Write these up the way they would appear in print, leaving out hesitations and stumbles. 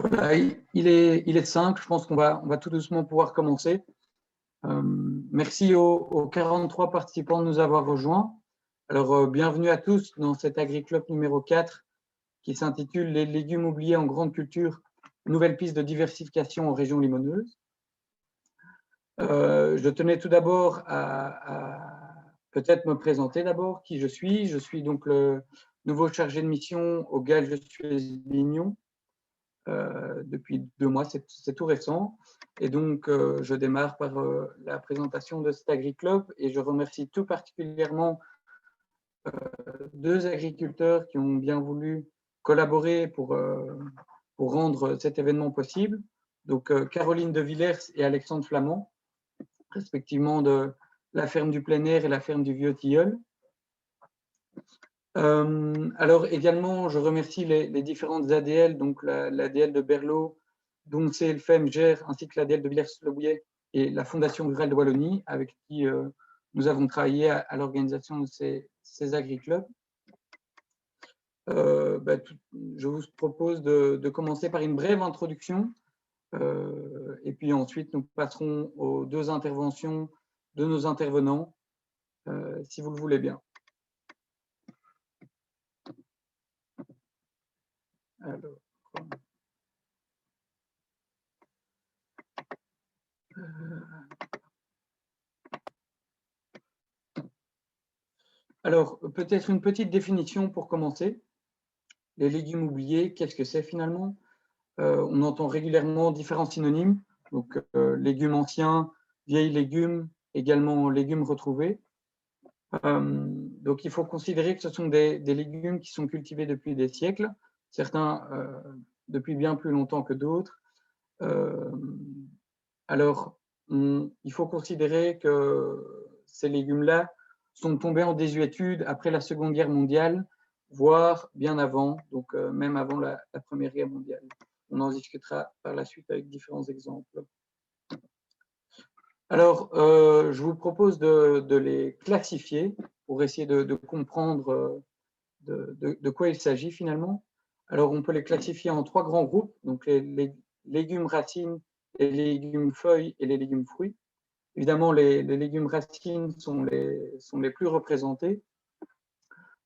Voilà, il est 5, je pense qu'on va tout doucement pouvoir commencer. Merci aux 43 participants de nous avoir rejoints. Alors, bienvenue à tous dans cet AgriClub numéro 4 qui s'intitule « Les légumes oubliés en grande culture, nouvelle piste de diversification en région limoneuse ». Je tenais tout d'abord à peut-être me présenter d'abord qui je suis. Je suis donc le nouveau chargé de mission au Galles de Suez-Lignon. Depuis 2 mois, c'est tout récent. Et donc, je démarre par la présentation de cet AgriClub et je remercie tout particulièrement 2 agriculteurs qui ont bien voulu collaborer pour rendre cet événement possible. Donc, Caroline de Villers et Alexandre Flamand, respectivement de la ferme du plein air et la ferme du Vieux Tilleul. Alors également, je remercie les différentes ADL, donc l'ADL de Berlot, dont CLFM gère, ainsi que l'ADL de Villers-le-Bouillet et la Fondation rurale de Wallonie, avec qui nous avons travaillé à l'organisation de ces AgriClubs. Je vous propose de commencer par une brève introduction, et puis ensuite nous passerons aux 2 interventions de nos intervenants, si vous le voulez bien. Alors, peut-être une petite définition pour commencer. Les légumes oubliés, qu'est-ce que c'est finalement? On entend régulièrement différents synonymes, donc légumes anciens, vieilles légumes, également légumes retrouvés. Donc il faut considérer que ce sont des légumes qui sont cultivés depuis des siècles, certains depuis bien plus longtemps que d'autres. Alors, il faut considérer que ces légumes-là sont tombés en désuétude après la Seconde Guerre mondiale, voire bien avant, donc même avant la Première Guerre mondiale. On en discutera par la suite avec différents exemples. Alors, je vous propose de les classifier pour essayer de comprendre de quoi il s'agit finalement. Alors, on peut les classifier en 3 grands groupes, donc les légumes racines, les légumes feuilles et les légumes fruits. Évidemment, les légumes racines sont les plus représentés.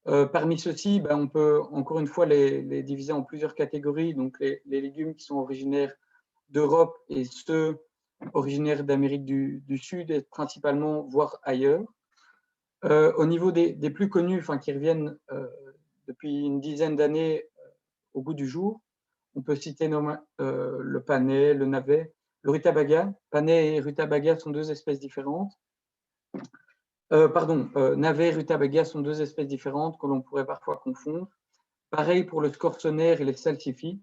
Parmi ceux-ci, on peut encore une fois les diviser en plusieurs catégories. Donc, les légumes qui sont originaires d'Europe et ceux originaires d'Amérique du Sud, et principalement, voire ailleurs. Au niveau des plus connus, qui reviennent depuis une dizaine d'années au goût du jour, on peut citer le panais, le navet, le rutabaga. Panais et rutabaga sont 2 espèces différentes. Navet et rutabaga sont 2 espèces différentes que l'on pourrait parfois confondre. Pareil pour le scorsonère et les salsifis.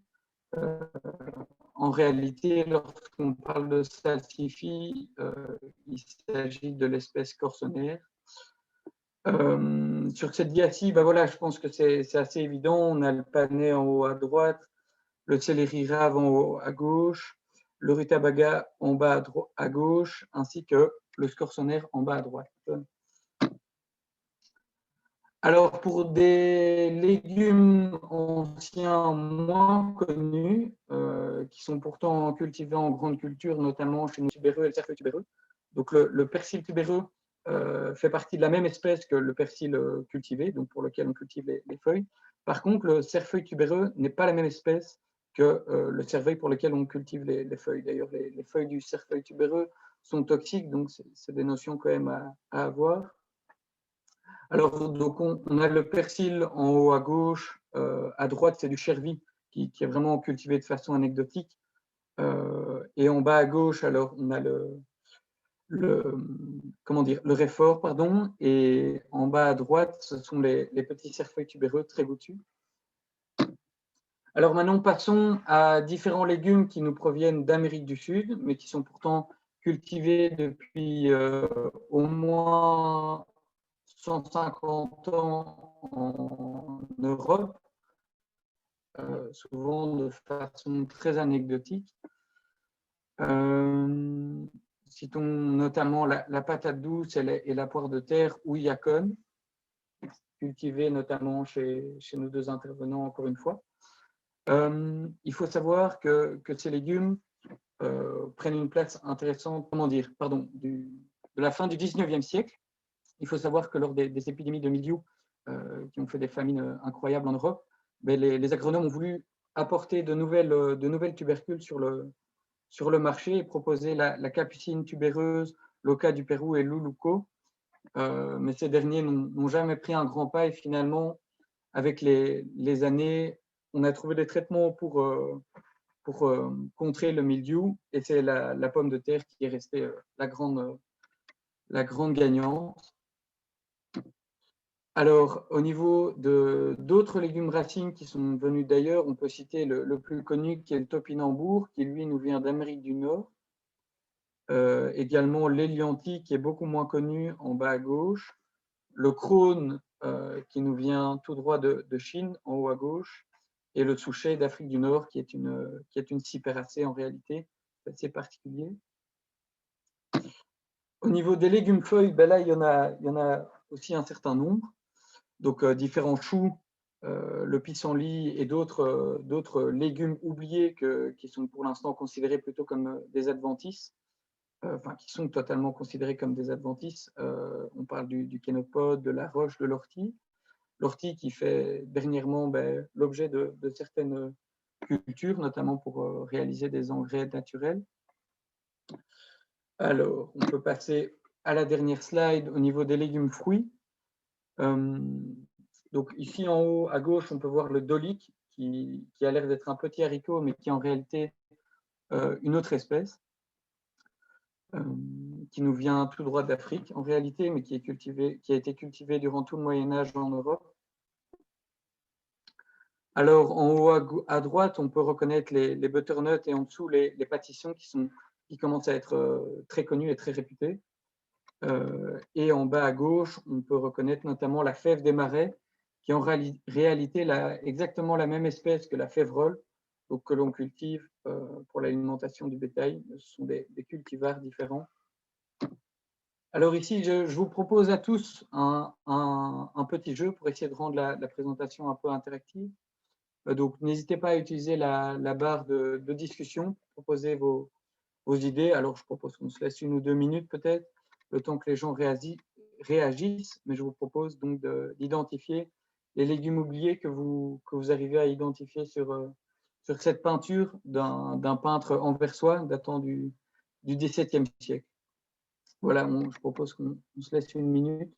En réalité, lorsqu'on parle de salsifis, il s'agit de l'espèce scorsonère. Sur cette dia-ci, voilà, je pense que c'est assez évident. On a le panais en haut à droite, le céleri rave en haut à gauche, le rutabaga en bas à gauche, ainsi que le scorsonère en bas à droite. Alors, pour des légumes anciens moins connus, qui sont pourtant cultivés en grande culture, notamment chez nos tubéreux et le cerfeuil tubéreux. Donc, le persil tubéreux fait partie de la même espèce que le persil cultivé, donc pour lequel on cultive les feuilles. Par contre, le cerfeuil tubéreux n'est pas la même espèce que le cerfeuil pour lequel on cultive les feuilles. D'ailleurs, les feuilles du cerfeuil tubéreux sont toxiques, donc c'est des notions quand même à avoir. Alors, donc on a le persil en haut à gauche, à droite, c'est du chervy qui est vraiment cultivé de façon anecdotique. Et en bas à gauche, alors, on a le réfort, pardon, et en bas à droite, ce sont les petits cerfeuils tubéreux très goûtus. Alors maintenant, passons à différents légumes qui nous proviennent d'Amérique du Sud, mais qui sont pourtant cultivés depuis au moins 150 ans en Europe, souvent de façon très anecdotique. Citons notamment la patate douce et la poire de terre ou yacon, cultivée notamment chez nos 2 intervenants encore une fois. Il faut savoir que ces légumes prennent une place intéressante, comment dire, pardon, de la fin du 19e siècle. Il faut savoir que lors des épidémies de mildiou qui ont fait des famines incroyables en Europe, les agronomes ont voulu apporter de nouvelles tubercules sur le marché et proposer la capucine tubéreuse, l'oca du Pérou et l'uluco. Mais ces derniers n'ont jamais pris un grand pas et finalement, avec les années, on a trouvé des traitements pour contrer le mildiou et c'est la pomme de terre qui est restée la grande gagnante. Alors, au niveau d'autres légumes racines qui sont venus d'ailleurs, on peut citer le plus connu qui est le topinambour, qui lui nous vient d'Amérique du Nord. Également l'hélianthi qui est beaucoup moins connu en bas à gauche. Le crône qui nous vient tout droit de Chine en haut à gauche. Et le souchet d'Afrique du Nord qui est une cyperacée en réalité, c'est assez particulier. Au niveau des légumes feuilles, là, il y en a aussi un certain nombre. Donc, différents choux, le pissenlit et d'autres légumes oubliés qui sont pour l'instant considérés plutôt comme des adventices, enfin, qui sont totalement considérés comme des adventices. On parle du kénopode, de la roche, de l'ortie. L'ortie qui fait dernièrement l'objet de certaines cultures, notamment pour réaliser des engrais naturels. Alors, on peut passer à la dernière slide au niveau des légumes fruits. Donc ici en haut à gauche, on peut voir le dolic qui a l'air d'être un petit haricot, mais qui est en réalité une autre espèce qui nous vient tout droit d'Afrique en réalité, mais qui a été cultivé durant tout le Moyen-Âge en Europe. Alors en haut à droite, on peut reconnaître les butternuts et en dessous les pâtissons qui commencent à être très connus et très réputés. Et en bas à gauche, on peut reconnaître notamment la fève des marais, qui est en réalité exactement la même espèce que la févrole, donc que l'on cultive pour l'alimentation du bétail. Ce sont des cultivars différents. Alors ici, je vous propose à tous un petit jeu pour essayer de rendre la présentation un peu interactive. Donc n'hésitez pas à utiliser la barre de discussion, proposer vos idées. Alors je propose qu'on se laisse 1 ou 2 minutes peut-être, le temps que les gens réagissent, mais je vous propose donc d'identifier les légumes oubliés que vous arrivez à identifier sur cette peinture d'un peintre anversois datant du XVIIe siècle. Voilà, je propose qu'on se laisse 1 minute.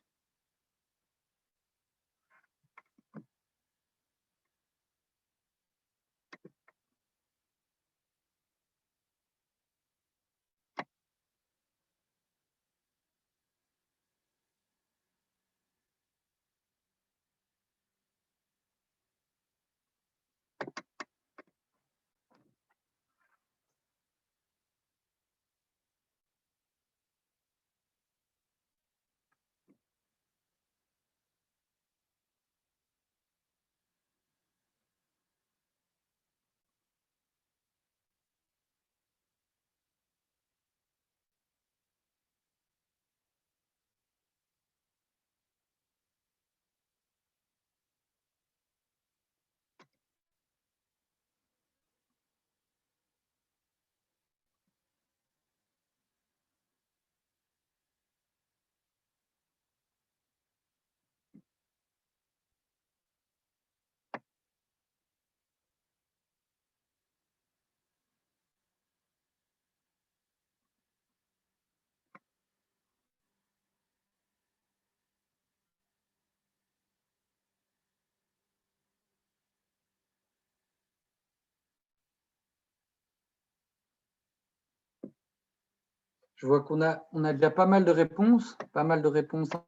Je vois qu'on a déjà pas mal de réponses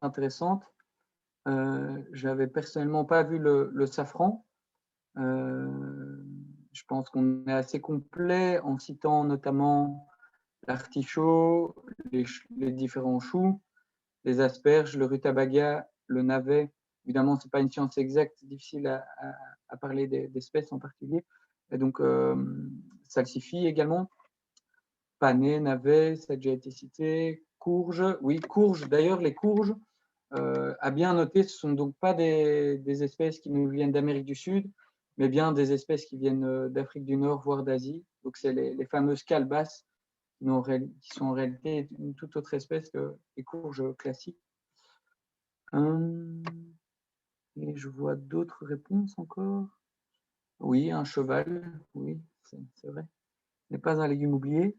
intéressantes. Je n'avais personnellement pas vu le safran. Je pense qu'on est assez complet en citant notamment l'artichaut, les différents choux, les asperges, le rutabaga, le navet. Évidemment, ce n'est pas une science exacte, difficile à parler d'espèces en particulier. Et donc, salsifis également. Panais, navets, ça a déjà été cité. Courges, oui, courges. D'ailleurs, les courges, à bien noter, ce ne sont donc pas des espèces qui nous viennent d'Amérique du Sud, mais bien des espèces qui viennent d'Afrique du Nord, voire d'Asie. Donc, c'est les fameuses calebasses qui sont en réalité une toute autre espèce que les courges classiques. Et je vois d'autres réponses encore. Oui, un cheval, oui, c'est vrai. Ce n'est pas un légume oublié.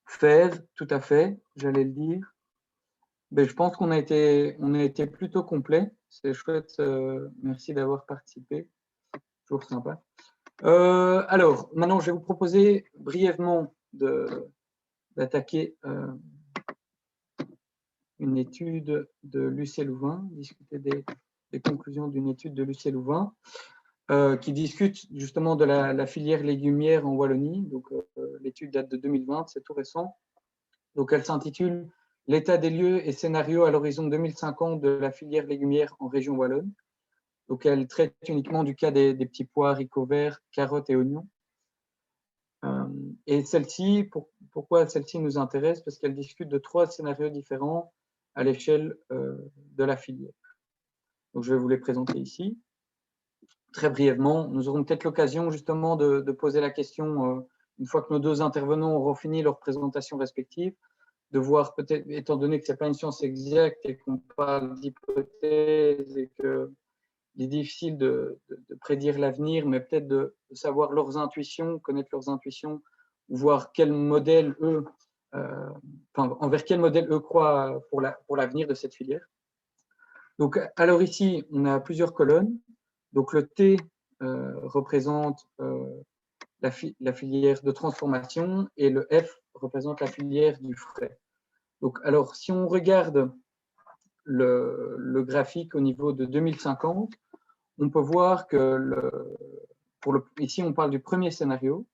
Fève, tout à fait, j'allais le dire. Mais je pense qu'on a été plutôt complet. C'est chouette. Merci d'avoir participé. Toujours sympa. Alors, maintenant, je vais vous proposer brièvement d'attaquer une étude de Lucé Louvain, discuter des conclusions d'une étude de Lucé Louvain, qui discute justement de la filière légumière en Wallonie. Donc, l'étude date de 2020, c'est tout récent. Donc, elle s'intitule « L'état des lieux et scénarios à l'horizon 2050 de la filière légumière en région wallonne ». Donc, elle traite uniquement du cas des petits pois, haricots verts, carottes et oignons. Et celle-ci, pourquoi celle-ci nous intéresse? Parce qu'elle discute de 3 scénarios différents à l'échelle de la filière. Donc, je vais vous les présenter ici. Très brièvement, nous aurons peut-être l'occasion justement de poser la question, une fois que nos 2 intervenants auront fini leur présentation respective, de voir peut-être, étant donné que ce n'est pas une science exacte et qu'on parle d'hypothèses et qu'il est difficile de prédire l'avenir, mais peut-être de savoir leurs intuitions, connaître leurs intuitions, voir quel modèle envers quel modèle eux croient pour l'avenir de cette filière. Donc, alors ici, on a plusieurs colonnes. Donc, le T représente la filière de transformation et le F représente la filière du frais. Donc, alors, si on regarde le graphique au niveau de 2050, on peut voir que, ici on parle du premier scénario,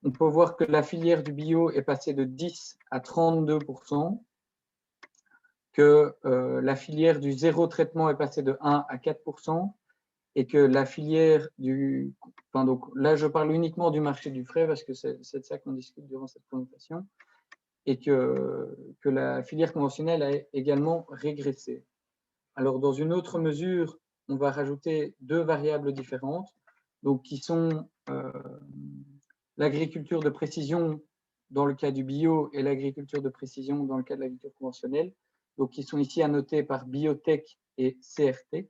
on peut voir que la filière du bio est passée de 10 à 32%, que la filière du zéro traitement est passée de 1 à 4%, et que la filière du... Enfin, donc, là, je parle uniquement du marché du frais, parce que c'est de ça qu'on discute durant cette présentation, et que la filière conventionnelle a également régressé. Alors, dans une autre mesure, on va rajouter 2 variables différentes, donc qui sont l'agriculture de précision dans le cas du bio et l'agriculture de précision dans le cas de l'agriculture conventionnelle, donc qui sont ici annotés par biotech et CRTech,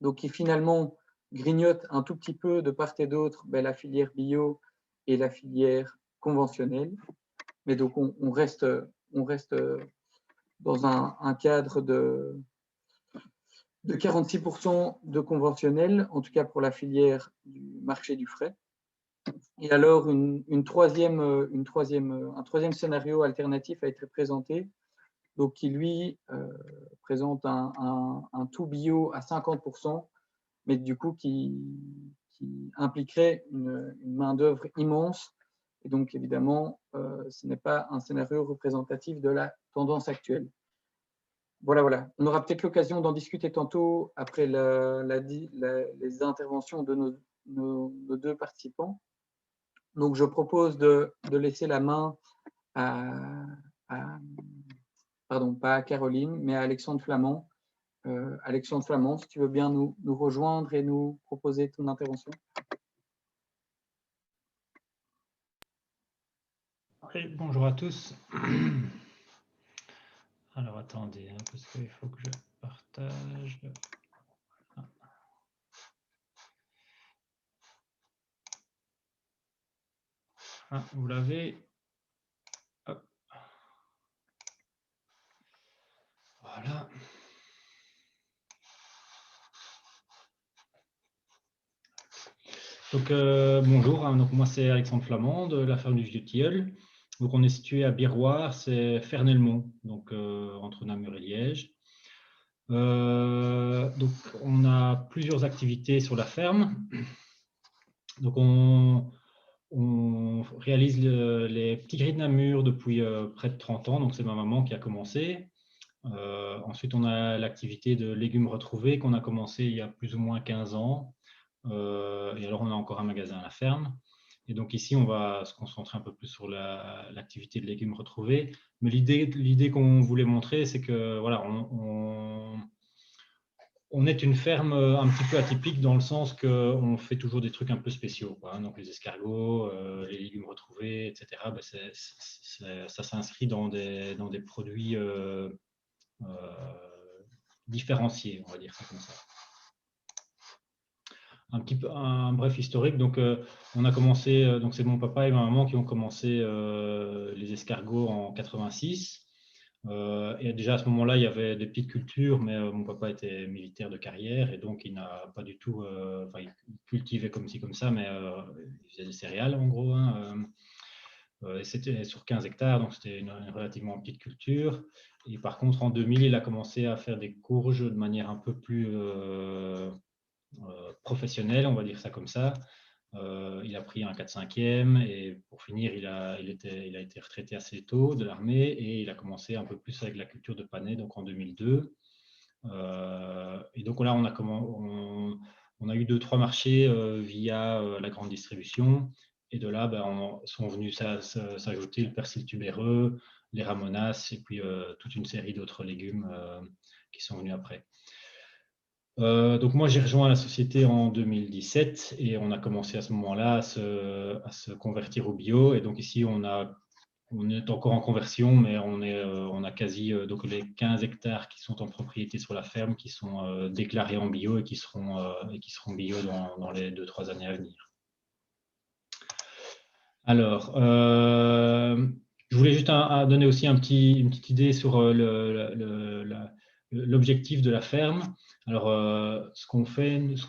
donc qui finalement grignotent un tout petit peu de part et d'autre la filière bio et la filière conventionnelle. Mais donc on reste dans un cadre de 46% de conventionnel, en tout cas pour la filière du marché du frais. Et alors, un troisième scénario alternatif a été présenté, donc qui lui présente un tout bio à 50%, mais du coup qui impliquerait une main-d'œuvre immense. Et donc, évidemment, ce n'est pas un scénario représentatif de la tendance actuelle. Voilà. On aura peut-être l'occasion d'en discuter tantôt après les interventions de nos 2 participants. Donc, je propose de laisser la main pardon, pas à Caroline, mais à Alexandre Flamand. Alexandre Flamand, si tu veux bien nous rejoindre et nous proposer ton intervention. Oui, bonjour à tous. Alors, attendez, parce qu'il faut que je partage. Ah, vous l'avez. Hop. Voilà. Donc, bonjour, donc moi c'est Alexandre Flamand de la ferme du Vieux Tilleul. Donc, on est situé à Biroire, c'est Fernelmont, donc entre Namur et Liège. Donc, on a plusieurs activités sur la ferme. Donc, on réalise les petits gris de Namur depuis près de 30 ans, donc c'est ma maman qui a commencé. Ensuite, on a l'activité de légumes retrouvés qu'on a commencé il y a plus ou moins 15 ans. Et alors, on a encore un magasin à la ferme. Et donc ici, on va se concentrer un peu plus sur l'activité de légumes retrouvés. Mais l'idée qu'on voulait montrer, c'est que voilà, on on est une ferme un petit peu atypique dans le sens qu'on fait toujours des trucs un peu spéciaux, quoi, hein. Donc les escargots, les légumes retrouvés, etc. Ben ça s'inscrit dans des produits différenciés, on va dire ça comme ça. Un bref historique. Donc, on a commencé. Donc, c'est mon papa et ma maman qui ont commencé les escargots en 86. Et déjà à ce moment-là, il y avait des petites cultures, mais mon papa était militaire de carrière et donc il n'a pas du tout. Il cultivait comme ci, comme ça, mais il faisait des céréales en gros, hein. Et c'était sur 15 hectares, donc c'était une relativement petite culture. Et par contre, en 2000, il a commencé à faire des courges de manière un peu plus professionnelle, on va dire ça comme ça. Il a pris un 4/5e et pour finir, il a été retraité assez tôt de l'armée et il a commencé un peu plus avec la culture de panais, donc en 2002. Et donc là, on a eu 2-3 marchés via la grande distribution. Et de là, sont venus s'ajouter le persil tubéreux, les ramonas et puis toute une série d'autres légumes qui sont venus après. Donc moi, j'ai rejoint la société en 2017 et on a commencé à ce moment-là à se convertir au bio. Et donc ici, on est encore en conversion, mais on a quasi donc les 15 hectares qui sont en propriété sur la ferme, qui sont déclarés en bio et qui seront bio dans les 2-3 années à venir. Alors, je voulais juste donner aussi une petite idée sur l'objectif de la ferme. Alors, ce qu'on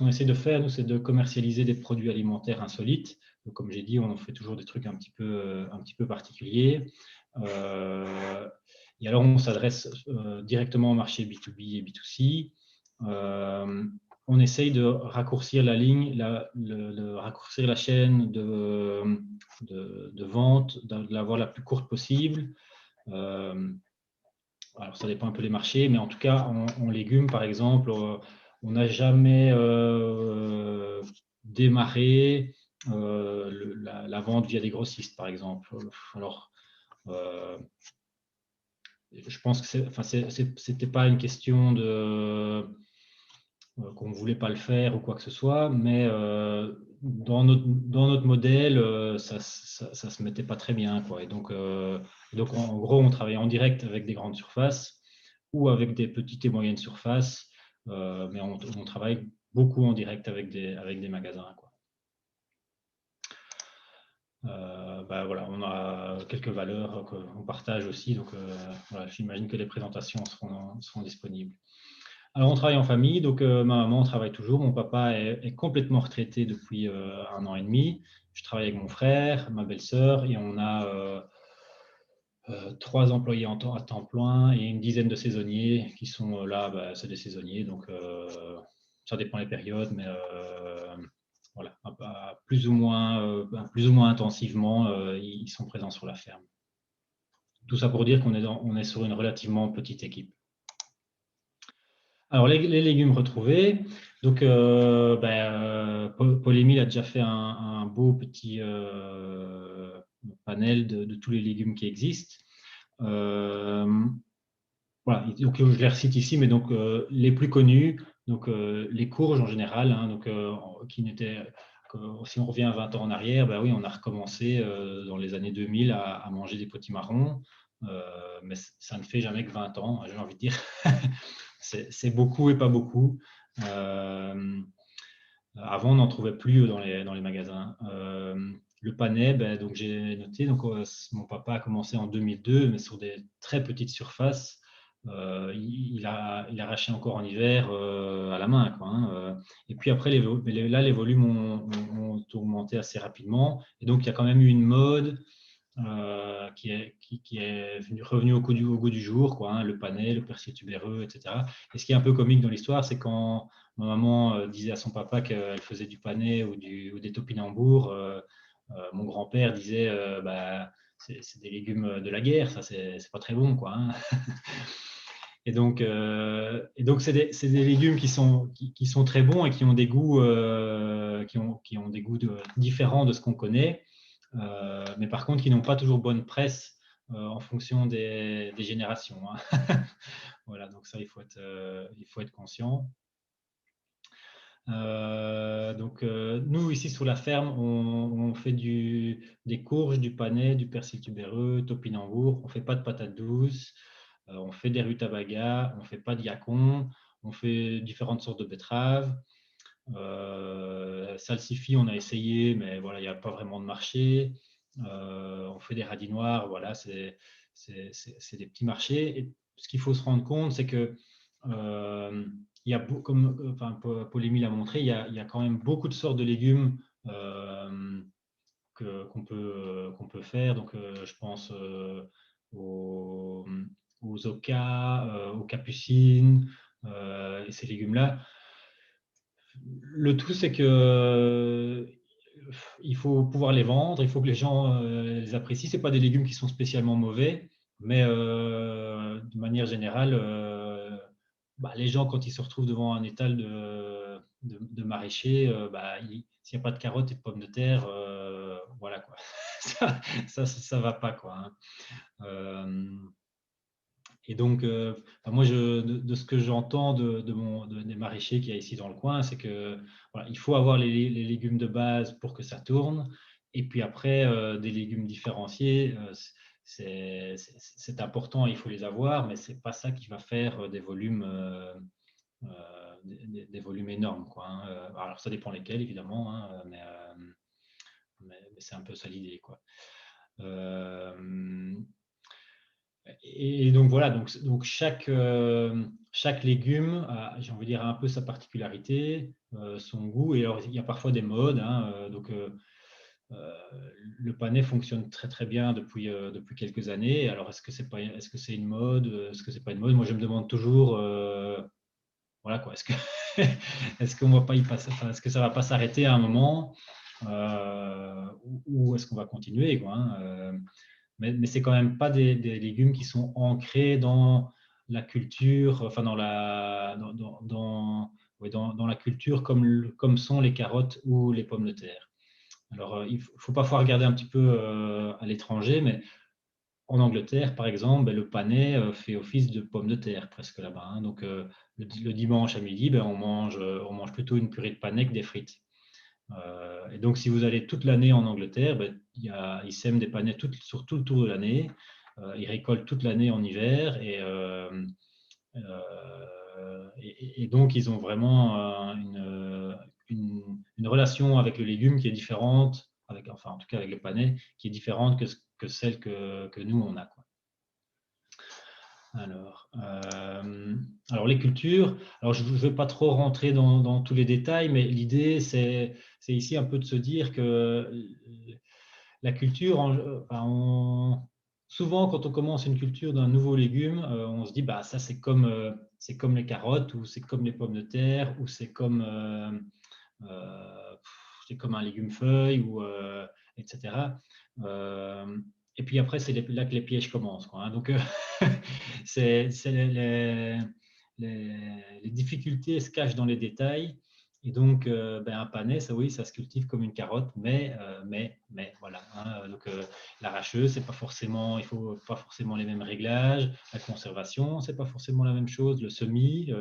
essaie de faire, nous, c'est de commercialiser des produits alimentaires insolites. Donc, comme j'ai dit, on fait toujours des trucs un petit peu particuliers. Et alors, on s'adresse directement au marché B2B et B2C. On essaye de raccourcir la ligne, de raccourcir la chaîne de vente, de l'avoir la plus courte possible. Alors, ça dépend un peu des marchés, mais en tout cas, en légumes, par exemple, on n'a jamais démarré la vente via des grossistes, par exemple. Alors, je pense que c'était pas une question qu'on ne voulait pas le faire ou quoi que ce soit, mais dans notre modèle, ça ne se mettait pas très bien, quoi. Et donc en gros, on travaillait en direct avec des grandes surfaces ou avec des petites et moyennes surfaces, mais on travaille beaucoup en direct avec des magasins, quoi. Voilà, on a quelques valeurs qu'on partage aussi, donc voilà, j'imagine que les présentations seront disponibles. Alors, on travaille en famille, donc ma maman travaille toujours, mon papa est complètement retraité depuis 1 an et demi. Je travaille avec mon frère, ma belle-sœur, et on a 3 employés à temps plein et une dizaine de saisonniers qui sont là, c'est des saisonniers, donc ça dépend des périodes, mais voilà, plus ou moins intensivement, ils sont présents sur la ferme. Tout ça pour dire qu'on est sur une relativement petite équipe. Alors, les légumes retrouvés. Donc, Paul-Émile a déjà fait un beau petit panel de tous les légumes qui existent. Voilà, donc je les recite ici, mais donc les plus connus, donc les courges en général, hein, donc qui n'étaient, si on revient 20 ans en arrière, oui, on a recommencé dans les années 2000 à manger des potimarrons, mais ça ne fait jamais que 20 ans, j'ai envie de dire. C'est beaucoup et pas beaucoup. Avant, on n'en trouvait plus dans les magasins. Le panais, donc j'ai noté, donc mon papa a commencé en 2002, mais sur des très petites surfaces. Il arrachait encore en hiver à la main, quoi, hein. Et puis après, les volumes ont augmenté assez rapidement. Et donc, il y a quand même eu une mode qui est revenu au goût du jour, quoi, hein, le panais, le persil tubéreux, etc. Et ce qui est un peu comique dans l'histoire, c'est quand ma maman disait à son papa qu'elle faisait du panais ou des topinambours, mon grand-père disait c'est des légumes de la guerre, ça c'est pas très bon, quoi, hein. Et donc c'est des légumes qui sont très bons et qui ont des goûts qui ont des goûts différents de ce qu'on connaît. Mais par contre, qui n'ont pas toujours bonne presse en fonction des générations, hein. Voilà, donc ça, il faut être conscient. Nous, ici sur la ferme, on fait des courges, du panais, du persil tubéreux, topinambour. On ne fait pas de patates douces, on fait des rutabagas, on ne fait pas de yacon, on fait différentes sortes de betteraves. Salsifis, on a essayé, mais voilà, il n'y a pas vraiment de marché. On fait des radis noirs, voilà, c'est des petits marchés. Et ce qu'il faut se rendre compte, c'est que il y a, comme enfin, Paul-Émile l'a montré, il y a quand même beaucoup de sortes de légumes qu'on peut faire. Donc, je pense aux, aux ocas, aux capucines et ces légumes-là. Le tout, c'est que il faut pouvoir les vendre, il faut que les gens les apprécient. Ce pas des légumes qui sont spécialement mauvais, mais de manière générale, les gens, quand ils se retrouvent devant un étal de maraîchers, s'il n'y a pas de carottes et de pommes de terre, voilà quoi. Ça va pas quoi. Hein. Et donc, moi, de ce que j'entends des maraîchers qu'il y a ici dans le coin, c'est que voilà, il faut avoir les légumes de base pour que ça tourne. Et puis après, des légumes différenciés, c'est important, il faut les avoir, mais c'est pas ça qui va faire des volumes énormes, quoi. Hein. Alors, ça dépend lesquels, évidemment, hein, mais c'est un peu ça l'idée, quoi. Et donc voilà, donc chaque légume a, j'ai envie de dire, un peu sa particularité, son goût. Et alors, il y a parfois des modes. Hein, euh, le panais fonctionne très très bien depuis quelques années. Alors, est-ce que c'est une mode? Est-ce que c'est pas une mode? Moi, je me demande toujours, voilà quoi, est-ce qu'on va pas y passer, enfin, est-ce que ça va pas s'arrêter à un moment, ou est-ce qu'on va continuer, quoi, hein, mais c'est quand même pas des légumes qui sont ancrés dans la culture, enfin dans la culture comme sont les carottes ou les pommes de terre. Alors, il faut parfois regarder un petit peu à l'étranger, mais en Angleterre, par exemple, le panais fait office de pomme de terre presque là-bas. Hein. Donc, le dimanche à midi, on mange plutôt une purée de panais que des frites. Et donc, si vous allez toute l'année en Angleterre, ils sèment des panais sur tout le tour de l'année. Ils récoltent toute l'année en hiver. Et donc, ils ont vraiment une relation avec le légume qui est différente, enfin, en tout cas avec le panais, qui est différente que celle que nous, on a. Quoi. Alors, les cultures, alors je ne vais pas trop rentrer dans tous les détails, mais l'idée, c'est ici un peu de se dire que la culture, souvent quand on commence une culture d'un nouveau légume, on se dit, bah, ça c'est comme les carottes, ou c'est comme les pommes de terre, ou c'est comme un légume feuille, etc. Et puis après, c'est là que les pièges commencent. Quoi, hein. Donc, c'est les difficultés se cachent dans les détails. Et donc, un panais, ça, oui, ça se cultive comme une carotte, mais voilà. Hein, donc, l'arracheuse, c'est pas forcément, il faut pas forcément les mêmes réglages. La conservation, c'est pas forcément la même chose. Le semis,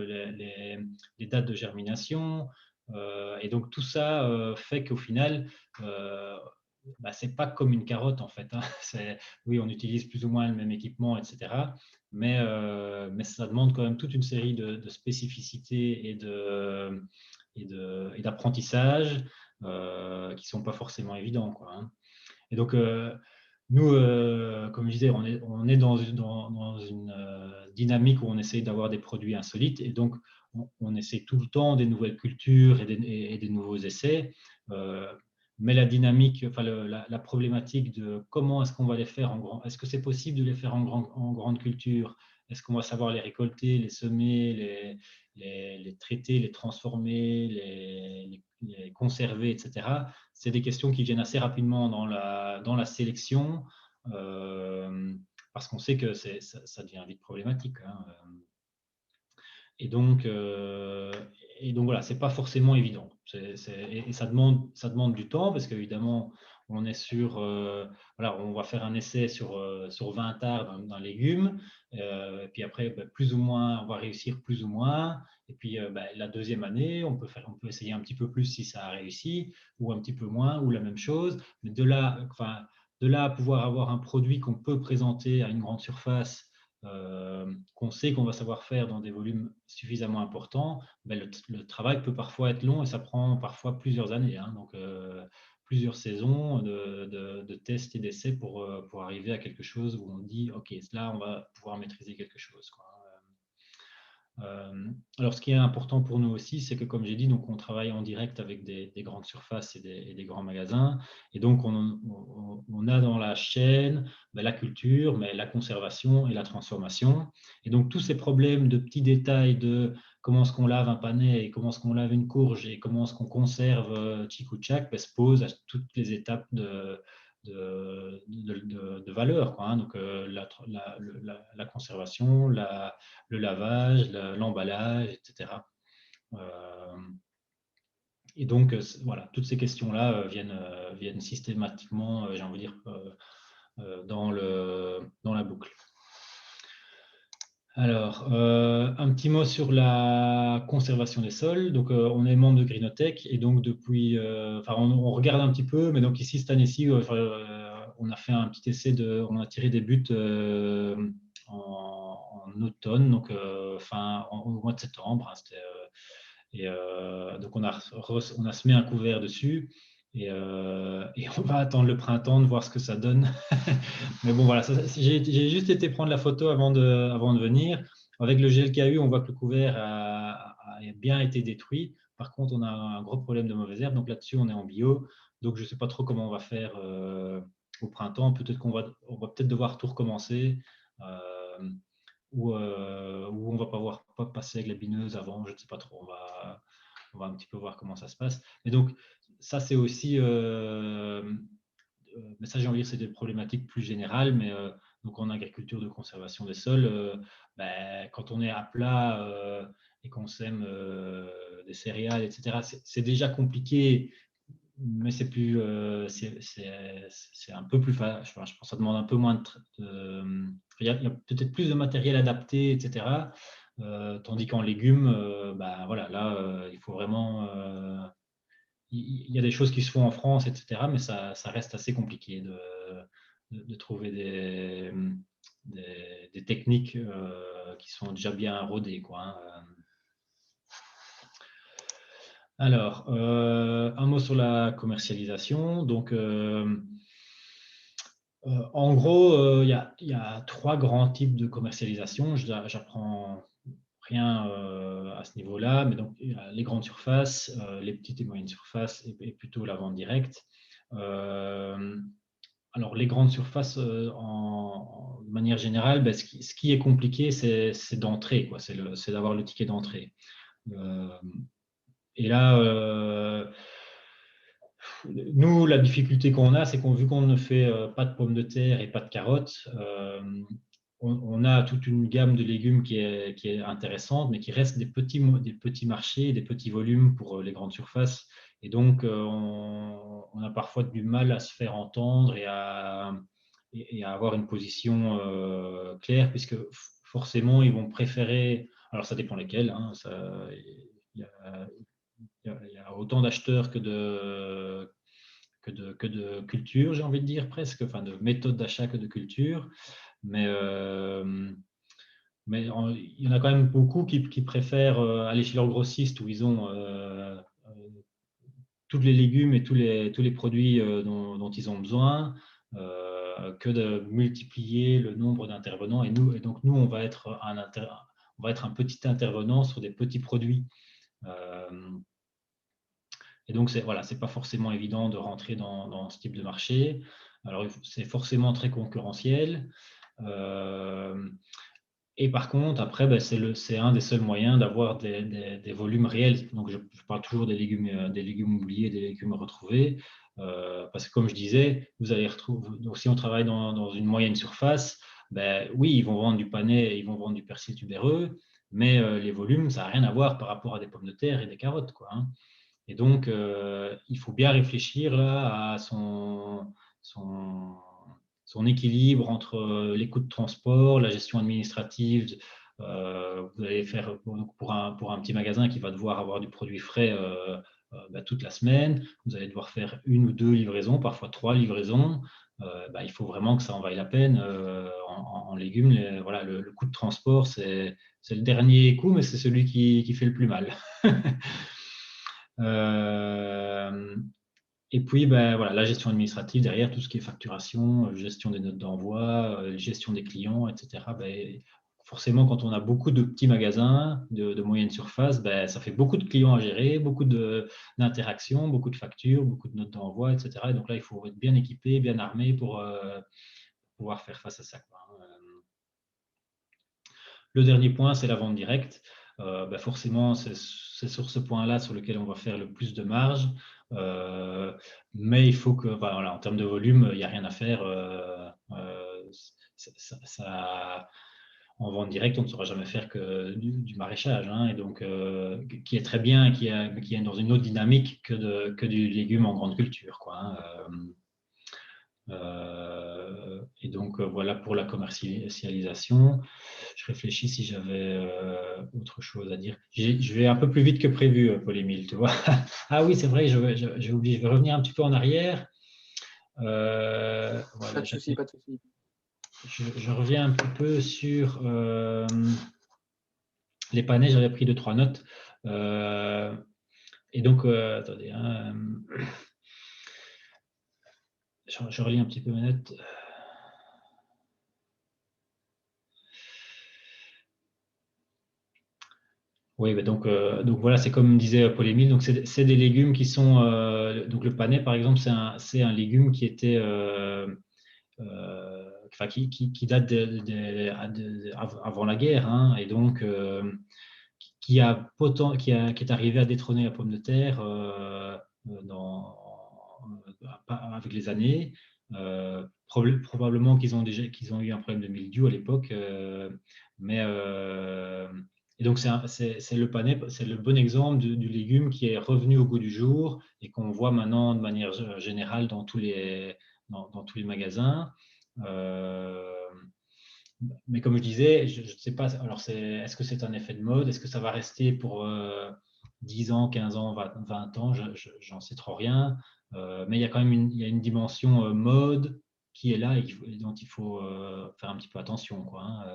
les dates de germination. Et donc, tout ça fait qu'au final, c'est pas comme une carotte en fait. Hein. Oui, on utilise plus ou moins le même équipement, etc. Mais ça demande quand même toute une série de spécificités et d'apprentissage qui sont pas forcément évidents. Quoi, hein. Et donc, nous, comme je disais, on est dans une dynamique où on essaye d'avoir des produits insolites. Et donc, on essaie tout le temps des nouvelles cultures et des nouveaux essais. Mais la dynamique, enfin la problématique de comment est-ce qu'on va les faire en grand, est-ce que c'est possible de les faire en grande culture? Est-ce qu'on va savoir les récolter, les semer, les traiter, les transformer, les conserver, etc. C'est des questions qui viennent assez rapidement dans la sélection, parce qu'on sait que ça devient vite problématique. Hein. Et donc, voilà, c'est pas forcément évident. Et ça demande du temps parce qu'évidemment, on est voilà, on va faire un essai sur 20 arts d'un légume. Et puis après, plus ou moins, on va réussir plus ou moins. Et puis la deuxième année, on peut essayer un petit peu plus si ça a réussi, ou un petit peu moins, ou la même chose. Mais de là à pouvoir avoir un produit qu'on peut présenter à une grande surface, qu'on sait qu'on va savoir faire dans des volumes suffisamment importants, le travail peut parfois être long et ça prend parfois plusieurs années, hein. Donc plusieurs saisons de tests et d'essais pour arriver à quelque chose où on dit ok, là on va pouvoir maîtriser quelque chose, quoi. Alors, ce qui est important pour nous aussi, c'est que, comme j'ai dit, donc on travaille en direct avec des grandes surfaces et des grands magasins. Et donc, on a dans la chaîne la culture, mais la conservation et la transformation. Et donc, tous ces problèmes de petits détails de comment est-ce qu'on lave un panais et comment est-ce qu'on lave une courge et comment est-ce qu'on conserve tchic ou tchac, se posent à toutes les étapes de valeur, quoi, hein. Donc, la conservation, le lavage, l'emballage, etc. Et donc, voilà, toutes ces questions-là viennent systématiquement, j'ai envie de dire, dans la boucle. Alors, un petit mot sur la conservation des sols. Donc, on est membre de Greenotech et donc depuis, on regarde un petit peu, mais donc ici, cette année-ci, on a fait un petit essai on a tiré des buts en automne, donc au mois de septembre, hein, donc on a semé un couvert dessus et on va attendre le printemps de voir ce que ça donne. Mais bon, voilà, j'ai juste été prendre la photo avant de venir. Avec le gel qu'il y a eu, on voit que le couvert a bien été détruit. Par contre, on a un gros problème de mauvaises herbes. Donc là-dessus, on est en bio. Donc je ne sais pas trop comment on va faire au printemps. Peut-être qu'on va peut-être devoir tout recommencer. Ou on va pas passer avec la bineuse avant, je ne sais pas trop. On va un petit peu voir comment ça se passe. Mais donc, ça, c'est aussi mais ça, j'ai envie de dire, c'est des problématiques plus générales, mais donc en agriculture de conservation des sols, quand on est à plat et qu'on sème des céréales, etc., c'est déjà compliqué, mais c'est plus, c'est un peu plus facile. Je pense que ça demande un peu moins il y a peut-être plus de matériel adapté, etc. Tandis qu'en légumes, voilà, là, il faut vraiment il y a des choses qui se font en France, etc., mais ça reste assez compliqué de trouver des techniques qui sont déjà bien rodées, quoi, hein. Alors, un mot sur la commercialisation. Donc, en gros, il y a 3 grands types de commercialisation. J'apprends rien à ce niveau-là, mais donc il y a les grandes surfaces, les petites et moyennes surfaces et plutôt la vente directe. Alors, les grandes surfaces, de manière générale, ce qui est compliqué, c'est d'entrer, quoi. C'est d'avoir le ticket d'entrée. Et là, nous, la difficulté qu'on a, c'est vu qu'on ne fait pas de pommes de terre et pas de carottes, on a toute une gamme de légumes qui est intéressante, mais qui reste des petits marchés, des petits volumes pour les grandes surfaces. Et donc, on a parfois du mal à se faire entendre et à avoir une position claire, puisque forcément, ils vont préférer, alors ça dépend lesquels, hein, il y a autant d'acheteurs que de cultures, j'ai envie de dire presque, enfin de méthodes d'achat que de culture. Mais il y en a quand même beaucoup qui préfèrent aller chez leur grossiste où ils ont tous les légumes et tous les produits dont ils ont besoin, que de multiplier le nombre d'intervenants. Et donc nous, on va être un petit intervenant sur des petits produits. Et donc, c'est pas forcément évident de rentrer dans ce type de marché. Alors, c'est forcément très concurrentiel. Et par contre, après, c'est un des seuls moyens d'avoir des volumes réels. Donc, je parle toujours des légumes oubliés, des légumes retrouvés. Parce que, comme je disais, vous allez retrouver. Donc, si on travaille dans une moyenne surface, oui, ils vont vendre du panais, ils vont vendre du persil tubéreux, mais les volumes, ça n'a rien à voir par rapport à des pommes de terre et des carottes, quoi, hein. Et donc, il faut bien réfléchir là à son équilibre entre les coûts de transport, la gestion administrative Vous allez faire pour un petit magasin qui va devoir avoir du produit frais toute la semaine, vous allez devoir faire 1 ou 2 livraisons, parfois 3 livraisons. Il faut vraiment que ça en vaille la peine. En légumes, voilà, le coût de transport, c'est le dernier coût, mais c'est celui qui fait le plus mal. Et puis, voilà, la gestion administrative derrière, tout ce qui est facturation, gestion des notes d'envoi, gestion des clients, etc. Forcément, quand on a beaucoup de petits magasins de moyenne surface, ça fait beaucoup de clients à gérer, beaucoup d'interactions, beaucoup de factures, beaucoup de notes d'envoi, etc. Et donc là, il faut être bien équipé, bien armé pour pouvoir faire face à ça, quoi. Le dernier point, c'est la vente directe. Forcément, c'est sur ce point-là sur lequel on va faire le plus de marge. Mais il faut que, voilà, en termes de volume, il n'y a rien à faire. En vente directe, on ne saura jamais faire que du maraîchage, hein, et donc qui est très bien, qui est dans une autre dynamique que du légume en grande culture, quoi, hein. Et donc voilà pour la commercialisation. Je réfléchis si j'avais autre chose à dire. Je vais un peu plus vite que prévu, Paul-Émile, tu vois. Ah oui, c'est vrai, j'ai oublié. Je vais revenir un petit peu en arrière. Voilà, Pas de souci, pas de souci. je reviens un petit peu sur les panais. J'avais pris 2-3 notes. Et donc, attendez, hein, je relis un petit peu mes notes. Oui, donc voilà, c'est comme disait Paul-Émile, donc c'est des légumes qui sont, donc le panais par exemple, c'est un légume qui était, qui date avant la guerre, hein, et donc qui est arrivé à détrôner la pomme de terre avec les années. Probablement qu'ils ont eu un problème de mildiou à l'époque, mais et donc c'est le panais, c'est le bon exemple du légume qui est revenu au goût du jour et qu'on voit maintenant de manière générale dans tous les magasins. Mais comme je disais, je ne sais pas, alors est-ce que c'est un effet de mode? Est-ce que ça va rester pour 10 ans, 15 ans, 20 ans? J'en sais trop rien. Mais il y a quand même il y a une dimension mode qui est là et dont il faut faire un petit peu attention, quoi, hein.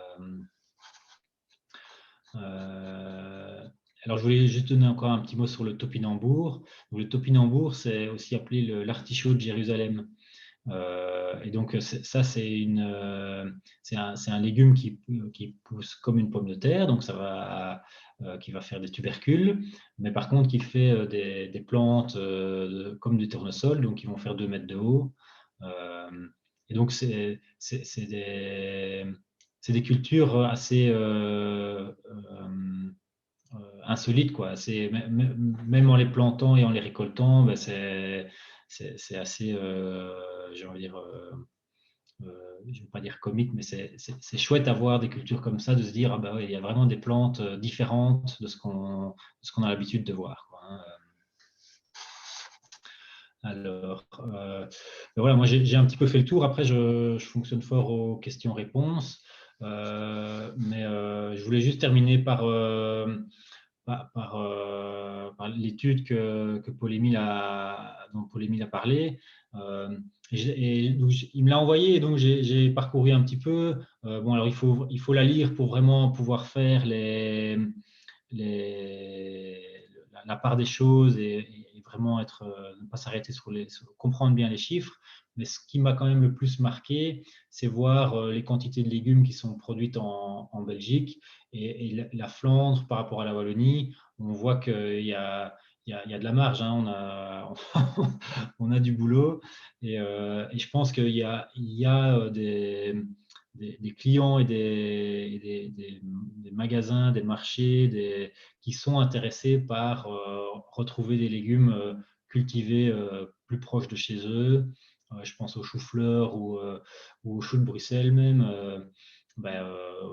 Alors, je voulais juste donner encore un petit mot sur le topinambour. Le topinambour, c'est aussi appelé l'artichaut de Jérusalem. Et donc, ça, c'est un légume qui pousse comme une pomme de terre, donc qui va faire des tubercules, mais par contre, qui fait des plantes comme du tournesol, donc qui vont faire 2 mètres de haut. Et donc, c'est des cultures assez insolites, quoi. Même en les plantant et en les récoltant, c'est assez, j'ai envie de dire, je ne veux pas dire comique, mais c'est chouette d'avoir des cultures comme ça, de se dire, ah bah ouais, il y a vraiment des plantes différentes de ce qu'on a l'habitude de voir, quoi, hein. Alors, voilà, moi j'ai un petit peu fait le tour. Après, je fonctionne fort aux questions-réponses. Mais je voulais juste terminer par l'étude dont Paul-Émile a parlé. Et donc, il me l'a envoyé, et donc j'ai parcouru un petit peu. Bon, alors il faut la lire pour vraiment pouvoir faire la part des choses et vraiment ne pas s'arrêter comprendre bien les chiffres. Mais ce qui m'a quand même le plus marqué, c'est voir les quantités de légumes qui sont produites en Belgique et la Flandre par rapport à la Wallonie. On voit qu'il y a de la marge, hein. On a du boulot et je pense qu'il y a des clients et des magasins, des marchés qui sont intéressés par retrouver des légumes cultivés plus proches de chez eux. Je pense aux choux-fleurs ou aux choux de Bruxelles même.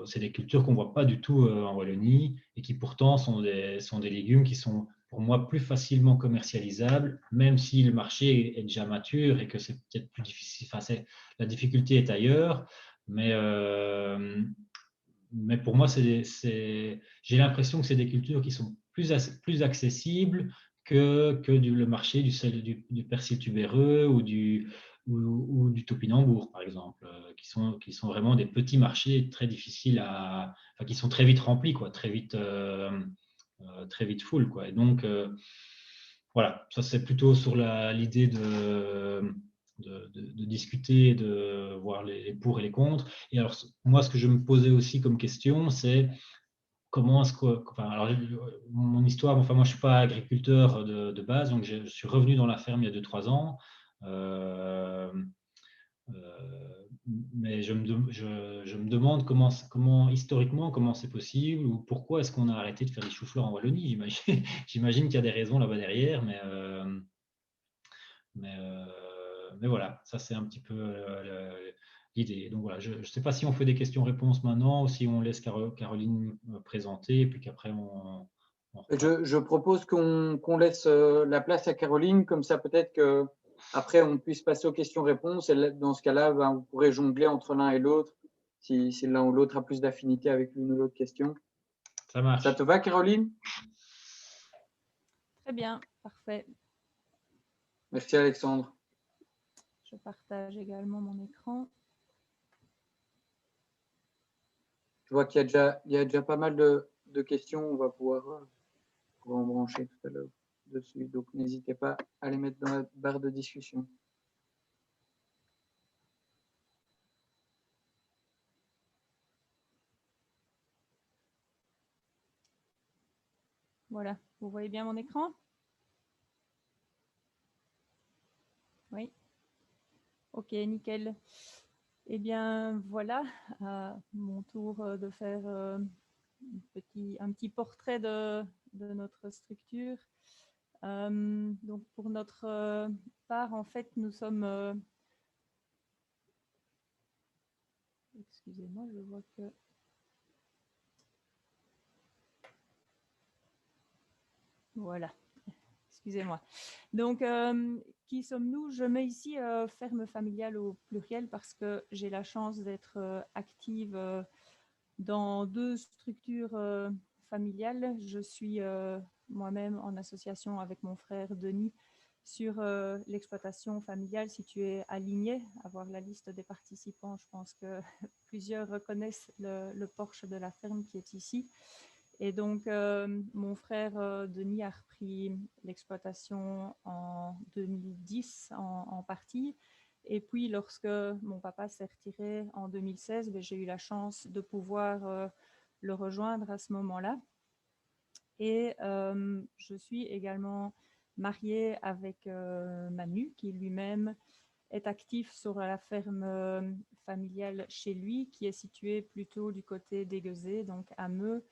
C'est des cultures qu'on ne voit pas du tout en Wallonie et qui pourtant sont des légumes qui sont pour moi plus facilement commercialisables, même si le marché est déjà mature et que c'est peut-être plus difficile. Enfin, la difficulté est ailleurs, mais mais pour moi, j'ai l'impression que c'est des cultures qui sont plus accessibles que le marché du persil tubéreux ou du topinambour, par exemple, qui sont vraiment des petits marchés très difficiles enfin, qui sont très vite remplis, quoi, très vite full, quoi. Et donc, voilà, ça c'est plutôt sur l'idée de discuter, de voir les pour et les contre. Et alors, moi, ce que je me posais aussi comme question, c'est comment est-ce que. Enfin, alors, mon histoire, enfin, moi, je ne suis pas agriculteur de base, donc je suis revenu dans la ferme il y a 2-3 ans. Euh, euh, mais je me demande comment historiquement, comment c'est possible ou pourquoi est-ce qu'on a arrêté de faire des choux-fleurs en Wallonie. J'imagine qu'il y a des raisons là-bas derrière, mais voilà, ça c'est un petit peu l'idée. Donc voilà, je ne sais pas si on fait des questions-réponses maintenant ou si on laisse Caroline présenter et puis qu'après on reprend. Je propose qu'on laisse la place à Caroline, comme ça peut-être qu'après on puisse passer aux questions-réponses. Et là, dans ce cas-là, ben, vous pourrez jongler entre l'un et l'autre si l'un ou l'autre a plus d'affinité avec l'une ou l'autre question. Ça marche. Ça te va, Caroline? Très bien, parfait. Merci, Alexandre. Je partage également mon écran. Je vois qu'il y a déjà pas mal de questions. On va pouvoir en brancher tout à l'heure dessus. Donc, n'hésitez pas à les mettre dans la barre de discussion. Voilà, vous voyez bien mon écran? Oui. Ok, nickel. Eh bien, voilà, à mon tour de faire un petit portrait de notre structure. Donc, pour notre part, en fait, nous sommes... Excusez-moi, je vois que... Voilà, excusez-moi. Donc, qui sommes-nous? Je mets ici ferme familiale au pluriel parce que j'ai la chance d'être active dans 2 structures familiales. Je suis moi-même en association avec mon frère Denis sur l'exploitation familiale située à Ligné. À voir la liste des participants, je pense que plusieurs reconnaissent le porche de la ferme qui est ici. Et donc, mon frère Denis a repris l'exploitation en 2010 en partie. Et puis, lorsque mon papa s'est retiré en 2016, j'ai eu la chance de pouvoir le rejoindre à ce moment-là. Et je suis également mariée avec Manu, qui lui-même est actif sur la ferme familiale chez lui, qui est située plutôt du côté d'Aiguezé, donc à Meux,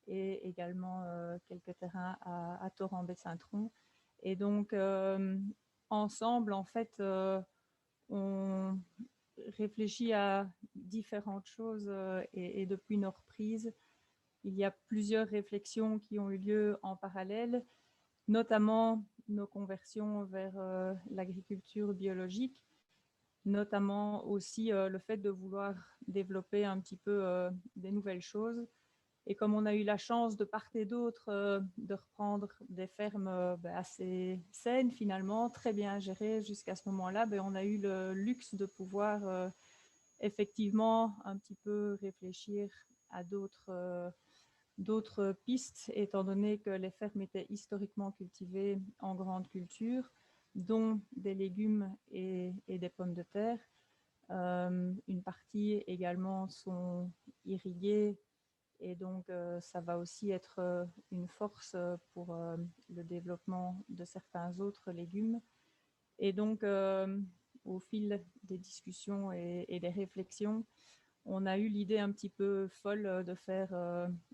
et également quelques terrains à Torrent-Baie-Saint-Tron. Et donc, ensemble, en fait, on réfléchit à différentes choses et depuis nos reprises, il y a plusieurs réflexions qui ont eu lieu en parallèle, notamment nos conversions vers l'agriculture biologique, notamment aussi le fait de vouloir développer un petit peu des nouvelles choses. Et comme on a eu la chance de part et d'autre de reprendre des fermes assez saines finalement, très bien gérées jusqu'à ce moment-là, on a eu le luxe de pouvoir effectivement un petit peu réfléchir à d'autres pistes, étant donné que les fermes étaient historiquement cultivées en grande culture, dont des légumes et des pommes de terre. Une partie également sont irriguées et donc ça va aussi être une force pour le développement de certains autres légumes. Et donc au fil des discussions et des réflexions, on a eu l'idée un petit peu folle de faire,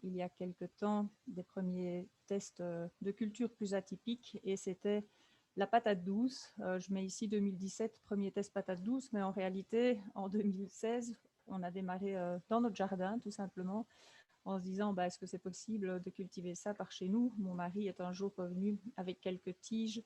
il y a quelque temps, des premiers tests de culture plus atypiques, et c'était la patate douce. Je mets ici 2017, premier test patate douce, mais en réalité, en 2016, on a démarré dans notre jardin, tout simplement, en se disant, est-ce que c'est possible de cultiver ça par chez nous? Mon mari est un jour revenu avec quelques tiges,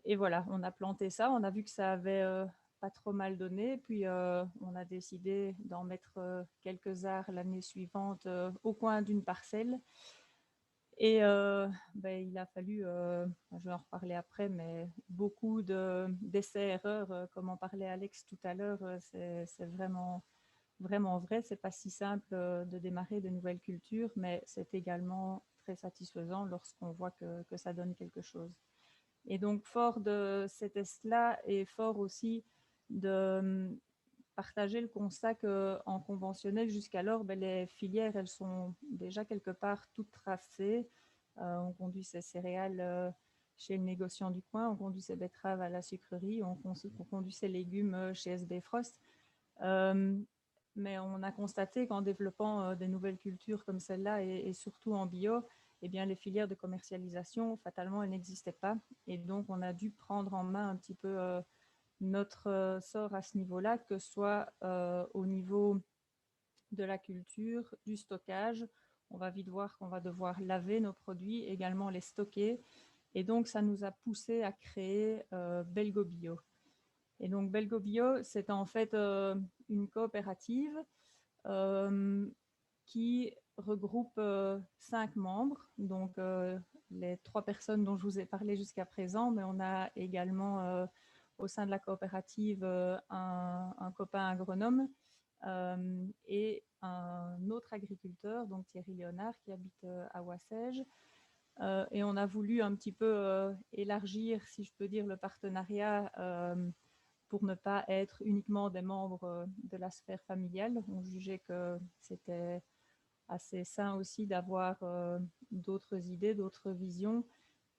et voilà, on a planté ça, on a vu que ça avait pas trop mal donné. Puis on a décidé d'en mettre quelques arts l'année suivante au coin d'une parcelle. Et il a fallu, je vais en reparler après, mais beaucoup d'essais-erreurs, comme en parlait Alex tout à l'heure, c'est vraiment, vraiment vrai. C'est pas si simple de démarrer de nouvelles cultures, mais c'est également très satisfaisant lorsqu'on voit que ça donne quelque chose. Et donc, fort de ces tests-là et fort aussi de partager le constat qu'en conventionnel, jusqu'alors, les filières, elles sont déjà quelque part toutes tracées. On conduit ses céréales chez le négociant du coin, on conduit ses betteraves à la sucrerie, on conduit ses légumes chez SB Frost. Mais on a constaté qu'en développant des nouvelles cultures comme celle-là et surtout en bio, eh bien, les filières de commercialisation, fatalement, elles n'existaient pas. Et donc, on a dû prendre en main un petit peu notre sort à ce niveau-là, que ce soit au niveau de la culture, du stockage. On va vite voir qu'on va devoir laver nos produits, également les stocker. Et donc, ça nous a poussé à créer Belgo Bio. Et donc, Belgo Bio, c'est en fait une coopérative qui regroupe 5 membres, donc les 3 personnes dont je vous ai parlé jusqu'à présent, mais on a également au sein de la coopérative un copain agronome et un autre agriculteur, donc Thierry Léonard, qui habite à Ouassège. Et on a voulu un petit peu élargir, si je peux dire, le partenariat pour ne pas être uniquement des membres de la sphère familiale. On jugeait que c'était assez sain aussi d'avoir d'autres idées, d'autres visions,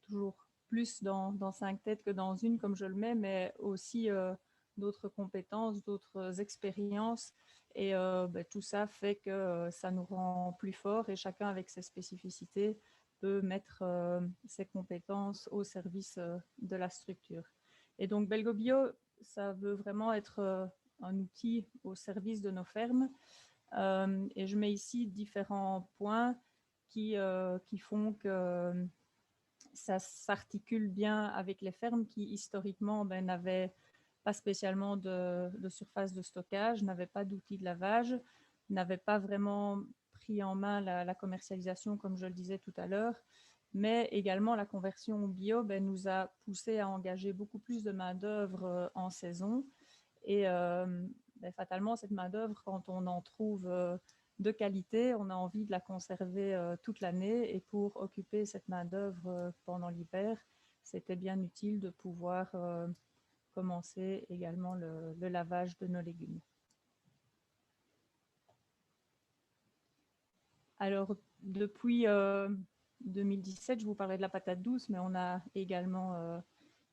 toujours plus dans 5 têtes que dans une, comme je le mets, mais aussi d'autres compétences, d'autres expériences. Et tout ça fait que ça nous rend plus forts et chacun avec ses spécificités peut mettre ses compétences au service de la structure. Et donc Belgo Bio, ça veut vraiment être un outil au service de nos fermes. Et je mets ici différents points qui font que ça s'articule bien avec les fermes qui, historiquement, n'avaient pas spécialement de surface de stockage, n'avaient pas d'outils de lavage, n'avaient pas vraiment pris en main la commercialisation, comme je le disais tout à l'heure, mais également la conversion au bio nous a poussé à engager beaucoup plus de main-d'œuvre en saison. Et fatalement, cette main-d'œuvre, quand on en trouve de qualité, on a envie de la conserver toute l'année. Et pour occuper cette main-d'œuvre pendant l'hiver, c'était bien utile de pouvoir commencer également le lavage de nos légumes. Alors, depuis 2017, je vous parlais de la patate douce, mais on a également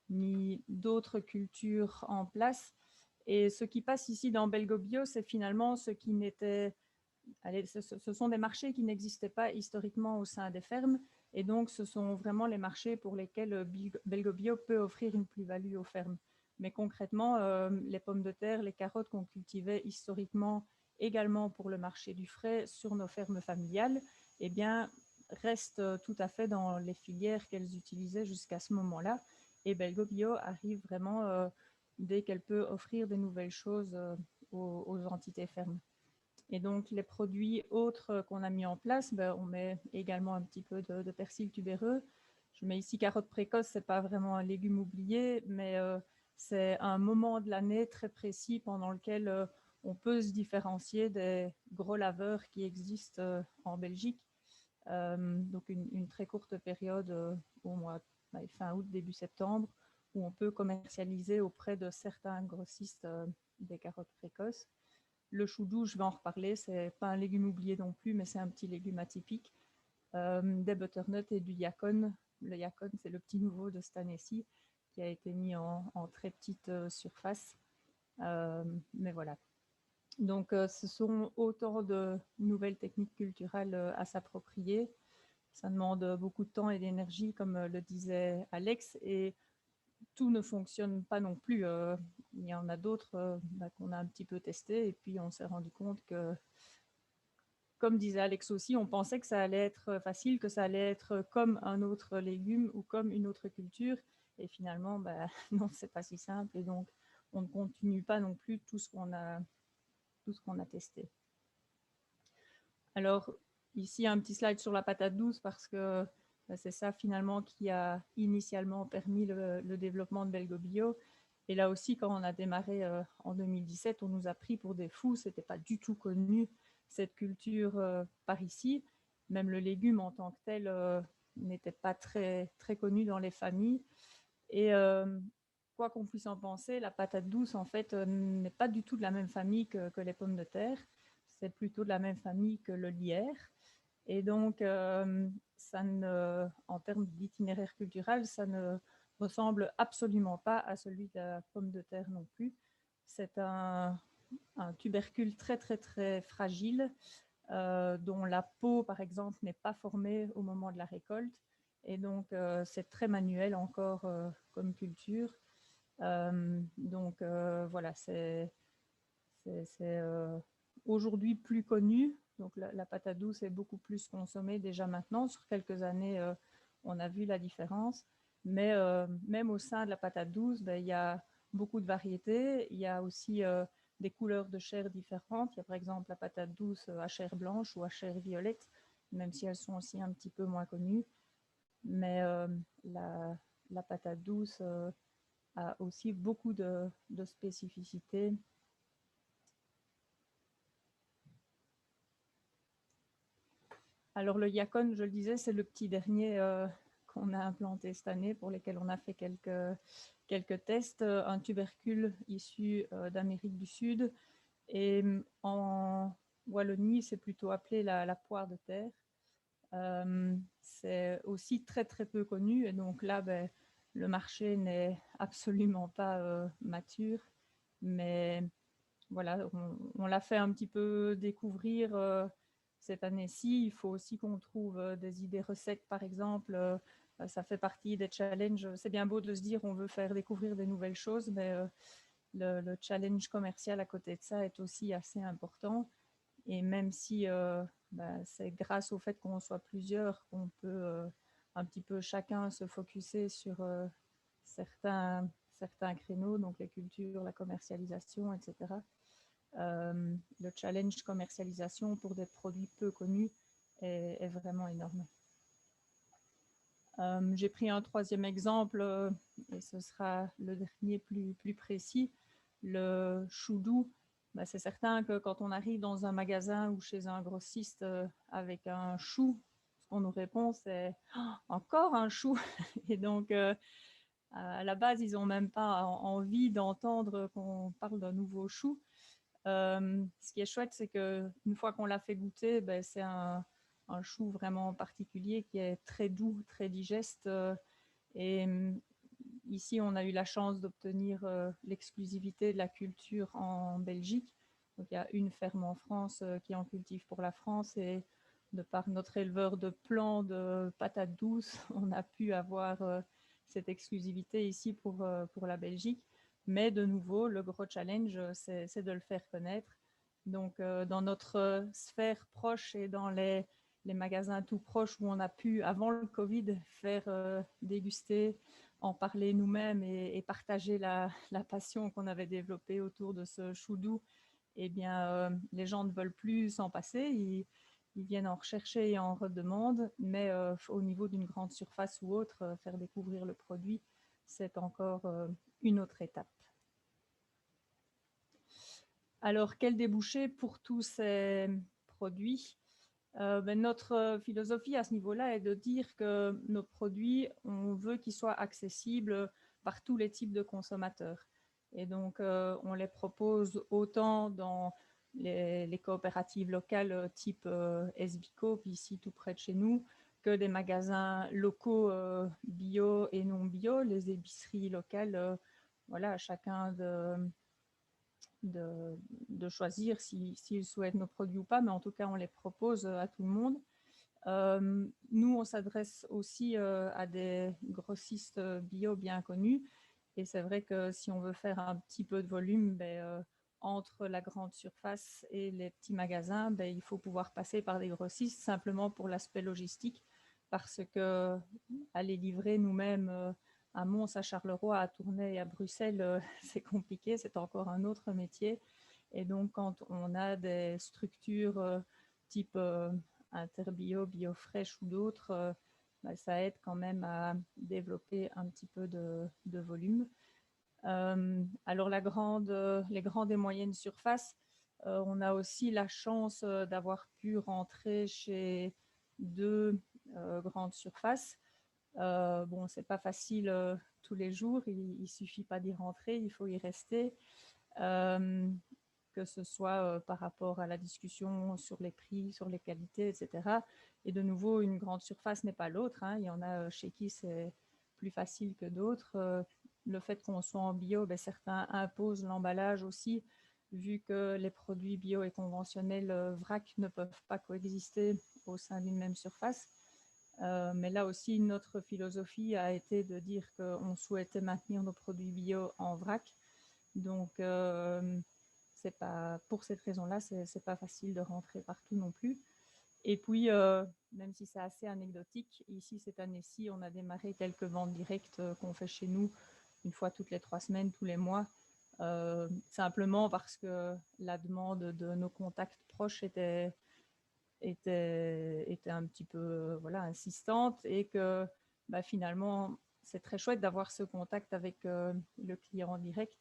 mis d'autres cultures en place. Et ce qui passe ici dans Belgo Bio, c'est finalement ce qui n'était... Allez, ce sont des marchés qui n'existaient pas historiquement au sein des fermes. Et donc, ce sont vraiment les marchés pour lesquels Belgo Bio peut offrir une plus-value aux fermes. Mais concrètement, les pommes de terre, les carottes qu'on cultivait historiquement également pour le marché du frais sur nos fermes familiales, eh bien, restent tout à fait dans les filières qu'elles utilisaient jusqu'à ce moment-là. Et Belgo Bio arrive vraiment dès qu'elle peut offrir des nouvelles choses aux entités fermes. Et donc, les produits autres qu'on a mis en place, on met également un petit peu de persil tubéreux. Je mets ici carotte précoce, ce n'est pas vraiment un légume oublié, mais c'est un moment de l'année très précis pendant lequel on peut se différencier des gros laveurs qui existent en Belgique. Donc, une très courte période au mois fin août, début septembre, où on peut commercialiser auprès de certains grossistes des carottes précoces. Le chou doux, je vais en reparler, c'est pas un légume oublié non plus, mais c'est un petit légume atypique. Des butternuts et du yacon. Le yacon, c'est le petit nouveau de cette année-ci, qui a été mis en très petite surface. Mais voilà. Donc, ce sont autant de nouvelles techniques culturelles à s'approprier. Ça demande beaucoup de temps et d'énergie, comme le disait Alex, et tout ne fonctionne pas non plus. Il y en a d'autres qu'on a un petit peu testé et puis on s'est rendu compte que, comme disait Alex aussi, on pensait que ça allait être facile, que ça allait être comme un autre légume ou comme une autre culture. Et finalement, non, c'est pas si simple. Et donc, on ne continue pas non plus tout ce qu'on a testé. Alors, ici, un petit slide sur la patate douce parce que c'est ça finalement qui a initialement permis le développement de Belgo Bio. Et là aussi, quand on a démarré en 2017, on nous a pris pour des fous. Ce n'était pas du tout connu, cette culture par ici. Même le légume en tant que tel n'était pas très, très connu dans les familles. Et quoi qu'on puisse en penser, la patate douce, en fait, n'est pas du tout de la même famille que les pommes de terre. C'est plutôt de la même famille que le lierre. Et donc, en termes d'itinéraire culturel, ça ne ressemble absolument pas à celui de la pomme de terre non plus. C'est un tubercule très, très, très fragile, dont la peau, par exemple, n'est pas formée au moment de la récolte. Et donc, c'est très manuel encore comme culture. Donc, voilà, c'est aujourd'hui plus connu. Donc, la patate douce est beaucoup plus consommée déjà maintenant. Sur quelques années, on a vu la différence. Mais même au sein de la patate douce, il y a beaucoup de variétés. Il y a aussi des couleurs de chair différentes. Il y a par exemple la patate douce à chair blanche ou à chair violette, même si elles sont aussi un petit peu moins connues. Mais la patate douce a aussi beaucoup de spécificités. Alors le yacon, je le disais, c'est le petit dernier qu'on a implanté cette année, pour lesquels on a fait quelques tests. Un tubercule issu d'Amérique du Sud. Et en Wallonie, c'est plutôt appelé la poire de terre. C'est aussi très très peu connu. Et donc là, le marché n'est absolument pas mature. Mais voilà, on l'a fait un petit peu découvrir cette année-ci. Il faut aussi qu'on trouve des idées recettes, par exemple. Ça fait partie des challenges. C'est bien beau de se dire on veut faire découvrir des nouvelles choses, mais le challenge commercial à côté de ça est aussi assez important. Et même si c'est grâce au fait qu'on soit plusieurs qu'on peut un petit peu chacun se focuser sur certains créneaux, donc les cultures, la commercialisation, etc. Le challenge commercialisation pour des produits peu connus est vraiment énorme. J'ai pris un troisième exemple et ce sera le dernier plus précis, le chou doux. C'est certain que quand on arrive dans un magasin ou chez un grossiste avec un chou, ce qu'on nous répond c'est encore un chou. Et donc à la base, ils n'ont même pas envie d'entendre qu'on parle d'un nouveau chou. Ce qui est chouette, c'est qu'une fois qu'on l'a fait goûter, c'est un chou vraiment particulier qui est très doux, très digeste. Et ici, on a eu la chance d'obtenir l'exclusivité de la culture en Belgique. Donc, il y a une ferme en France qui en cultive pour la France, et de par notre éleveur de plants de patates douces, on a pu avoir cette exclusivité ici pour la Belgique. Mais de nouveau, le gros challenge, c'est de le faire connaître. Donc, dans notre sphère proche et dans les magasins tout proches où on a pu, avant le Covid, faire déguster, en parler nous-mêmes et partager la passion qu'on avait développée autour de ce chou doux, eh bien, les gens ne veulent plus s'en passer. Ils viennent en rechercher et en redemandent, mais au niveau d'une grande surface ou autre, faire découvrir le produit, c'est encore une autre étape. Alors, quel débouché pour tous ces produits? Notre philosophie à ce niveau-là est de dire que nos produits, on veut qu'ils soient accessibles par tous les types de consommateurs. Et donc, on les propose autant dans les coopératives locales type SBICOOP, ici tout près de chez nous, que des magasins locaux bio et non bio, les épiceries locales. Voilà, chacun de choisir s'ils souhaitent nos produits ou pas, mais en tout cas, on les propose à tout le monde. Nous, on s'adresse aussi à des grossistes bio bien connus. Et c'est vrai que si on veut faire un petit peu de volume, entre la grande surface et les petits magasins, il faut pouvoir passer par des grossistes simplement pour l'aspect logistique, parce que aller livrer nous-mêmes à Mons, à Charleroi, à Tournai et à Bruxelles, c'est compliqué, c'est encore un autre métier. Et donc, quand on a des structures type Interbio, Biofresh ou d'autres, ça aide quand même à développer un petit peu de volume. Alors, les grandes et moyennes surfaces, on a aussi la chance d'avoir pu rentrer chez 2 grandes surfaces. Bon, c'est pas facile tous les jours, il suffit pas d'y rentrer, il faut y rester. Que ce soit par rapport à la discussion sur les prix, sur les qualités, etc. Et de nouveau, une grande surface n'est pas l'autre, hein. Il y en a chez qui c'est plus facile que d'autres. Le fait qu'on soit en bio, certains imposent l'emballage aussi, vu que les produits bio et conventionnels vrac ne peuvent pas coexister au sein d'une même surface. Mais là aussi, notre philosophie a été de dire qu'on souhaitait maintenir nos produits bio en vrac. Donc, c'est pas, pour cette raison-là, c'est pas facile de rentrer partout non plus. Et puis, même si c'est assez anecdotique, ici, cette année-ci, on a démarré quelques ventes directes qu'on fait chez nous une fois toutes les 3 semaines, tous les mois, simplement parce que la demande de nos contacts proches était un petit peu insistante et que finalement, c'est très chouette d'avoir ce contact avec le client en direct,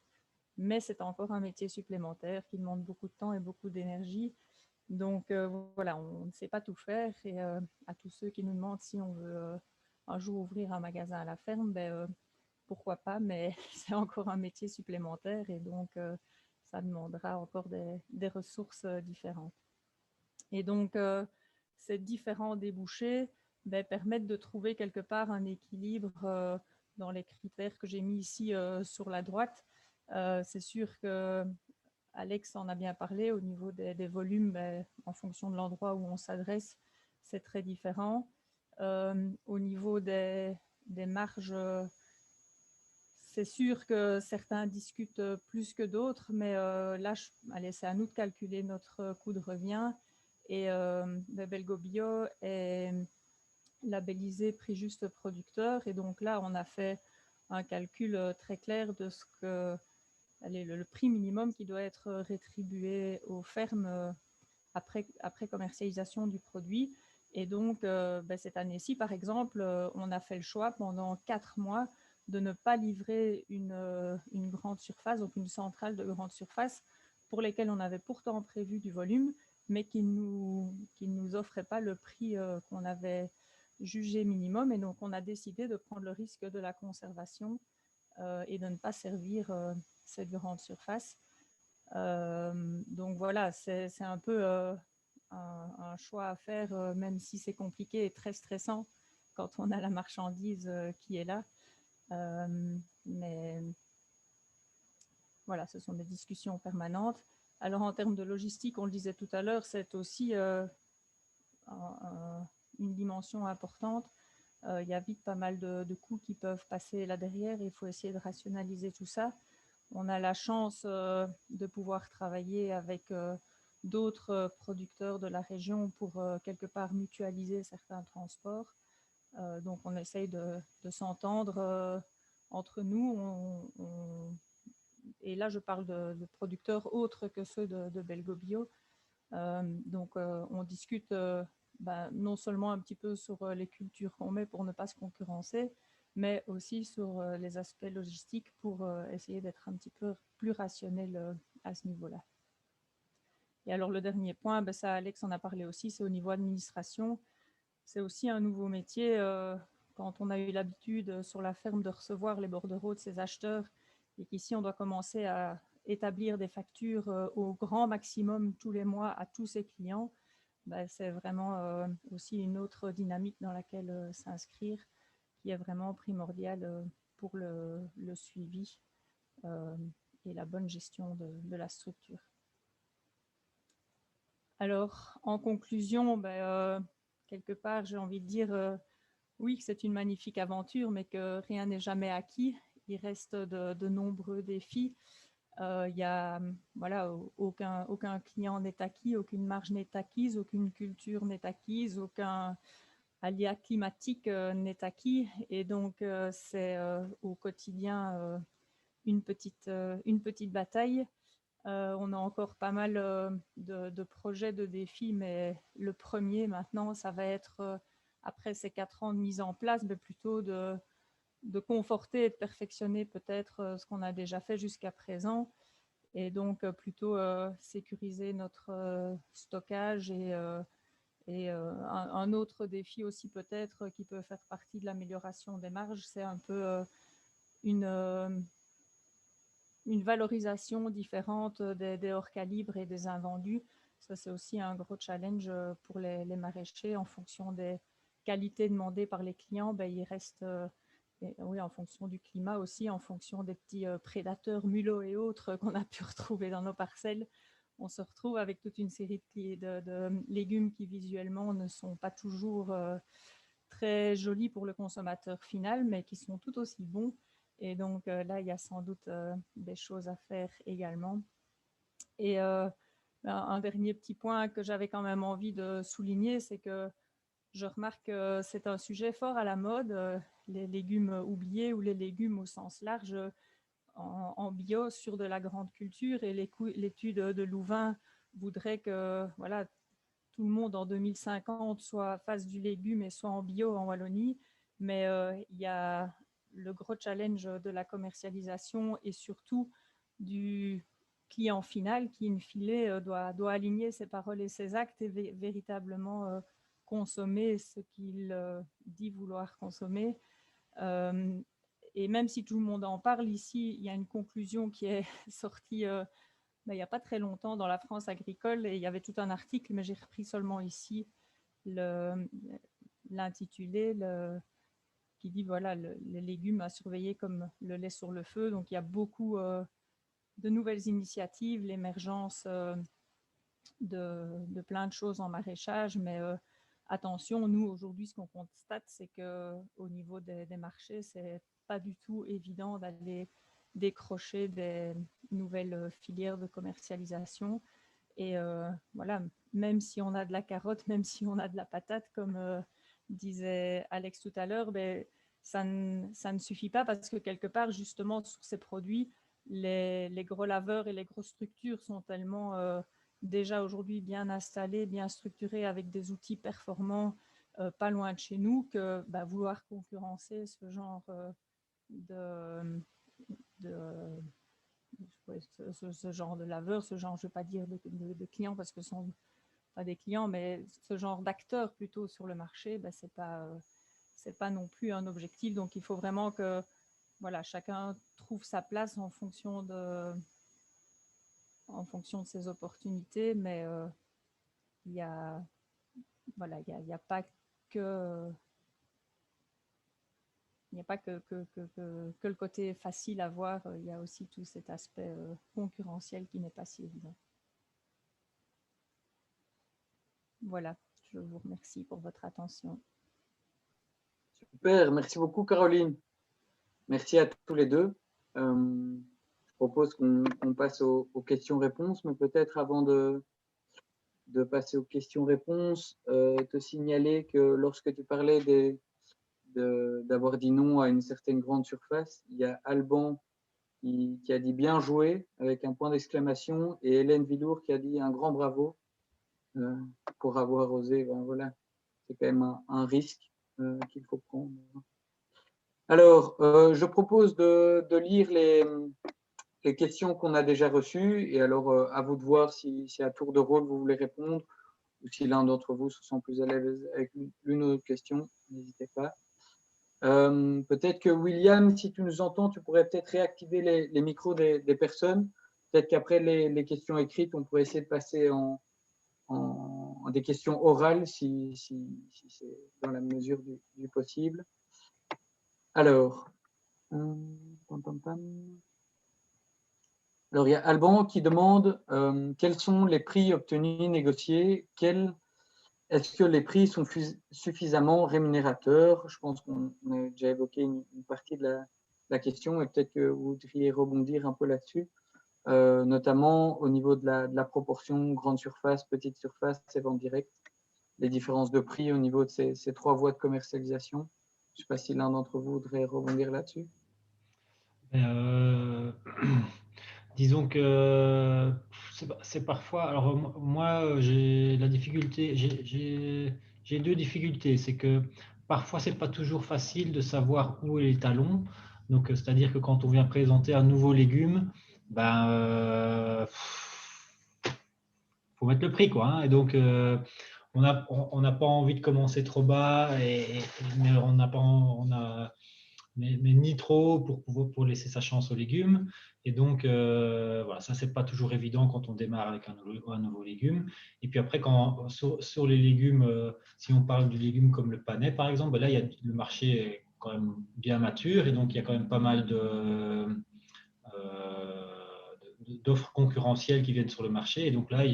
mais c'est encore un métier supplémentaire qui demande beaucoup de temps et beaucoup d'énergie. Donc voilà, on ne sait pas tout faire et à tous ceux qui nous demandent si on veut un jour ouvrir un magasin à la ferme, pourquoi pas, mais c'est encore un métier supplémentaire et donc ça demandera encore des ressources différentes. Et donc, ces différents débouchés permettent de trouver quelque part un équilibre dans les critères que j'ai mis ici sur la droite. C'est sûr que Alex en a bien parlé au niveau des volumes, en fonction de l'endroit où on s'adresse, c'est très différent. Au niveau des marges, c'est sûr que certains discutent plus que d'autres, mais là, c'est à nous de calculer notre coût de revient. Et Belgo Bio est labellisé prix juste producteur. Et donc là, on a fait un calcul très clair de ce que le prix minimum qui doit être rétribué aux fermes après commercialisation du produit. Et donc, cette année-ci, par exemple, on a fait le choix pendant 4 mois de ne pas livrer une grande surface, donc une centrale de grande surface, pour lesquelles on avait pourtant prévu du volume, mais qui ne nous offrait pas le prix qu'on avait jugé minimum. Et donc, on a décidé de prendre le risque de la conservation et de ne pas servir cette grande surface. Donc voilà, c'est un peu un choix à faire, même si c'est compliqué et très stressant quand on a la marchandise qui est là. Mais voilà, ce sont des discussions permanentes. Alors en termes de logistique, on le disait tout à l'heure, c'est aussi une dimension importante. Il y a vite pas mal de coûts qui peuvent passer là derrière. Il faut essayer de rationaliser tout ça. On a la chance de pouvoir travailler avec d'autres producteurs de la région pour quelque part mutualiser certains transports. Donc on essaye de s'entendre entre nous. Et là, je parle de producteurs autres que ceux de Belgo Bio. Donc on discute non seulement un petit peu sur les cultures qu'on met pour ne pas se concurrencer, mais aussi sur les aspects logistiques pour essayer d'être un petit peu plus rationnel à ce niveau-là. Et alors le dernier point, ça Alex en a parlé aussi, c'est au niveau administration. C'est aussi un nouveau métier. Quand on a eu l'habitude sur la ferme de recevoir les bordereaux de ses acheteurs et qu'ici on doit commencer à établir des factures au grand maximum tous les mois à tous ses clients, c'est vraiment aussi une autre dynamique dans laquelle s'inscrire qui est vraiment primordiale pour le suivi et la bonne gestion de la structure. Alors, en conclusion, quelque part, j'ai envie de dire oui, que c'est une magnifique aventure, mais que rien n'est jamais acquis. Il reste de nombreux défis. Il y a aucun client n'est acquis, aucune marge n'est acquise, aucune culture n'est acquise, aucun aléa climatique n'est acquis. Et donc, c'est au quotidien une petite bataille. On a encore pas mal de projets, de défis, mais le premier maintenant, ça va être, après ces 4 ans de mise en place, mais plutôt de conforter et de perfectionner peut-être ce qu'on a déjà fait jusqu'à présent. Et donc, plutôt sécuriser notre stockage et un autre défi aussi peut-être qui peut faire partie de l'amélioration des marges, c'est un peu une valorisation différente des hors calibres et des invendus. Ça, c'est aussi un gros challenge pour les maraîchers. En fonction des qualités demandées par les clients, ben, il reste, oui, en fonction du climat aussi, en fonction des petits prédateurs, mulots et autres qu'on a pu retrouver dans nos parcelles. On se retrouve avec toute une série de légumes qui visuellement ne sont pas toujours très jolis pour le consommateur final, mais qui sont tout aussi bons. Et donc là, il y a sans doute des choses à faire également. Et un dernier petit point que j'avais quand même envie de souligner, c'est que je remarque que c'est un sujet fort à la mode, les légumes oubliés ou les légumes au sens large en bio sur de la grande culture. Et l'étude de Louvain voudrait que voilà, tout le monde en 2050 soit fasse du légume et soit en bio en Wallonie. Mais il y a le gros challenge de la commercialisation et surtout du client final qui, in fine, doit aligner ses paroles et ses actes et véritablement consommer ce qu'il dit vouloir consommer. Et même si tout le monde en parle ici, il y a une conclusion qui est sortie il n'y a pas très longtemps dans la France agricole, et il y avait tout un article, mais j'ai repris seulement ici l'intitulé qui dit voilà, les légumes à surveiller comme le lait sur le feu. Donc il y a beaucoup de nouvelles initiatives, l'émergence de plein de choses en maraîchage, mais attention, nous aujourd'hui ce qu'on constate, c'est qu'au niveau des marchés, c'est pas du tout évident d'aller décrocher des nouvelles filières de commercialisation. Et voilà, même si on a de la carotte, même si on a de la patate, comme disait Alex tout à l'heure, ben, ça ne suffit pas parce que quelque part, justement, sur ces produits, les gros laveurs et les grosses structures sont tellement déjà aujourd'hui bien installés, bien structurés avec des outils performants pas loin de chez nous que vouloir concurrencer ce genre de ce genre de laveur, ce genre, je ne veux pas dire de clients parce que ce ne sont pas des clients, mais ce genre d'acteurs plutôt sur le marché, ce n'est pas non plus un objectif. Donc, il faut vraiment que voilà, chacun trouve sa place en fonction de ses opportunités, mais il n'y a pas que... Il n'y a pas que le côté facile à voir, il y a aussi tout cet aspect concurrentiel qui n'est pas si évident. Voilà, je vous remercie pour votre attention. Super, merci beaucoup Caroline. Merci à tous les deux. Je propose qu'on passe aux questions-réponses, mais peut-être avant de passer aux questions-réponses, te signaler que lorsque tu parlais d'avoir dit non à une certaine grande surface, il y a Alban qui a dit bien joué avec un point d'exclamation et Hélène Villour qui a dit un grand bravo pour avoir osé. Ben voilà, c'est quand même un risque qu'il faut prendre. Alors, je propose de lire les questions qu'on a déjà reçues et alors à vous de voir si à tour de rôle vous voulez répondre ou si l'un d'entre vous se sent plus à l'aise avec l'une ou l'autre question, n'hésitez pas. Peut-être que William, si tu nous entends, tu pourrais peut-être réactiver les micros des personnes. Peut-être qu'après les questions écrites, on pourrait essayer de passer en des questions orales si c'est dans la mesure du possible. Alors, il y a Alban qui demande quels sont les prix obtenus, négociés, est-ce que les prix sont suffisamment rémunérateurs? Je pense qu'on a déjà évoqué une partie de la question et peut-être que vous voudriez rebondir un peu là-dessus, notamment au niveau de la proportion grande surface, petite surface et vente directe. les différences de prix au niveau de ces 3 voies de commercialisation. Je ne sais pas si l'un d'entre vous voudrait rebondir là-dessus. Disons que c'est parfois. Alors moi, j'ai la difficulté. J'ai deux difficultés. C'est que parfois, c'est pas toujours facile de savoir où est l'étalon. Donc, c'est-à-dire que quand on vient présenter un nouveau légume, ben, faut mettre le prix, quoi. Hein. Et donc, on n'a pas envie de commencer trop bas, mais on n'a pas, mais ni trop pour laisser sa chance aux légumes. Et donc, voilà, ça, c'est pas toujours évident quand on démarre avec un nouveau légume. Et puis après, sur les légumes, si on parle du légume comme le panais, par exemple, ben là, le marché est quand même bien mature et donc il y a quand même pas mal d'offres concurrentielles qui viennent sur le marché. Et donc là,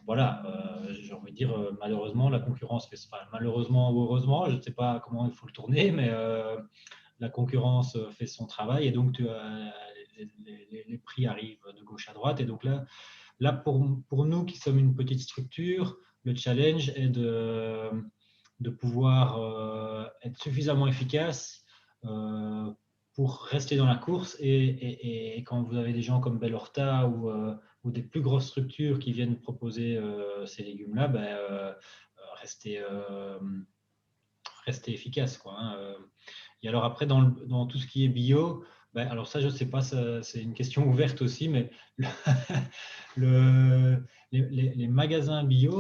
voilà, j'ai envie de dire, malheureusement, la concurrence fait, enfin, malheureusement ou heureusement, je ne sais pas comment il faut le tourner, mais la concurrence fait son travail et donc les prix arrivent de gauche à droite. Et donc là pour nous qui sommes une petite structure, le challenge est de pouvoir être suffisamment efficace pour rester dans la course. Et quand vous avez des gens comme Bellorta ou des plus grosses structures qui viennent proposer ces légumes-là, ben, rester efficace, quoi, hein. Et alors après, dans tout ce qui est bio, ben, alors ça, je ne sais pas, c'est une question ouverte aussi, mais les magasins bio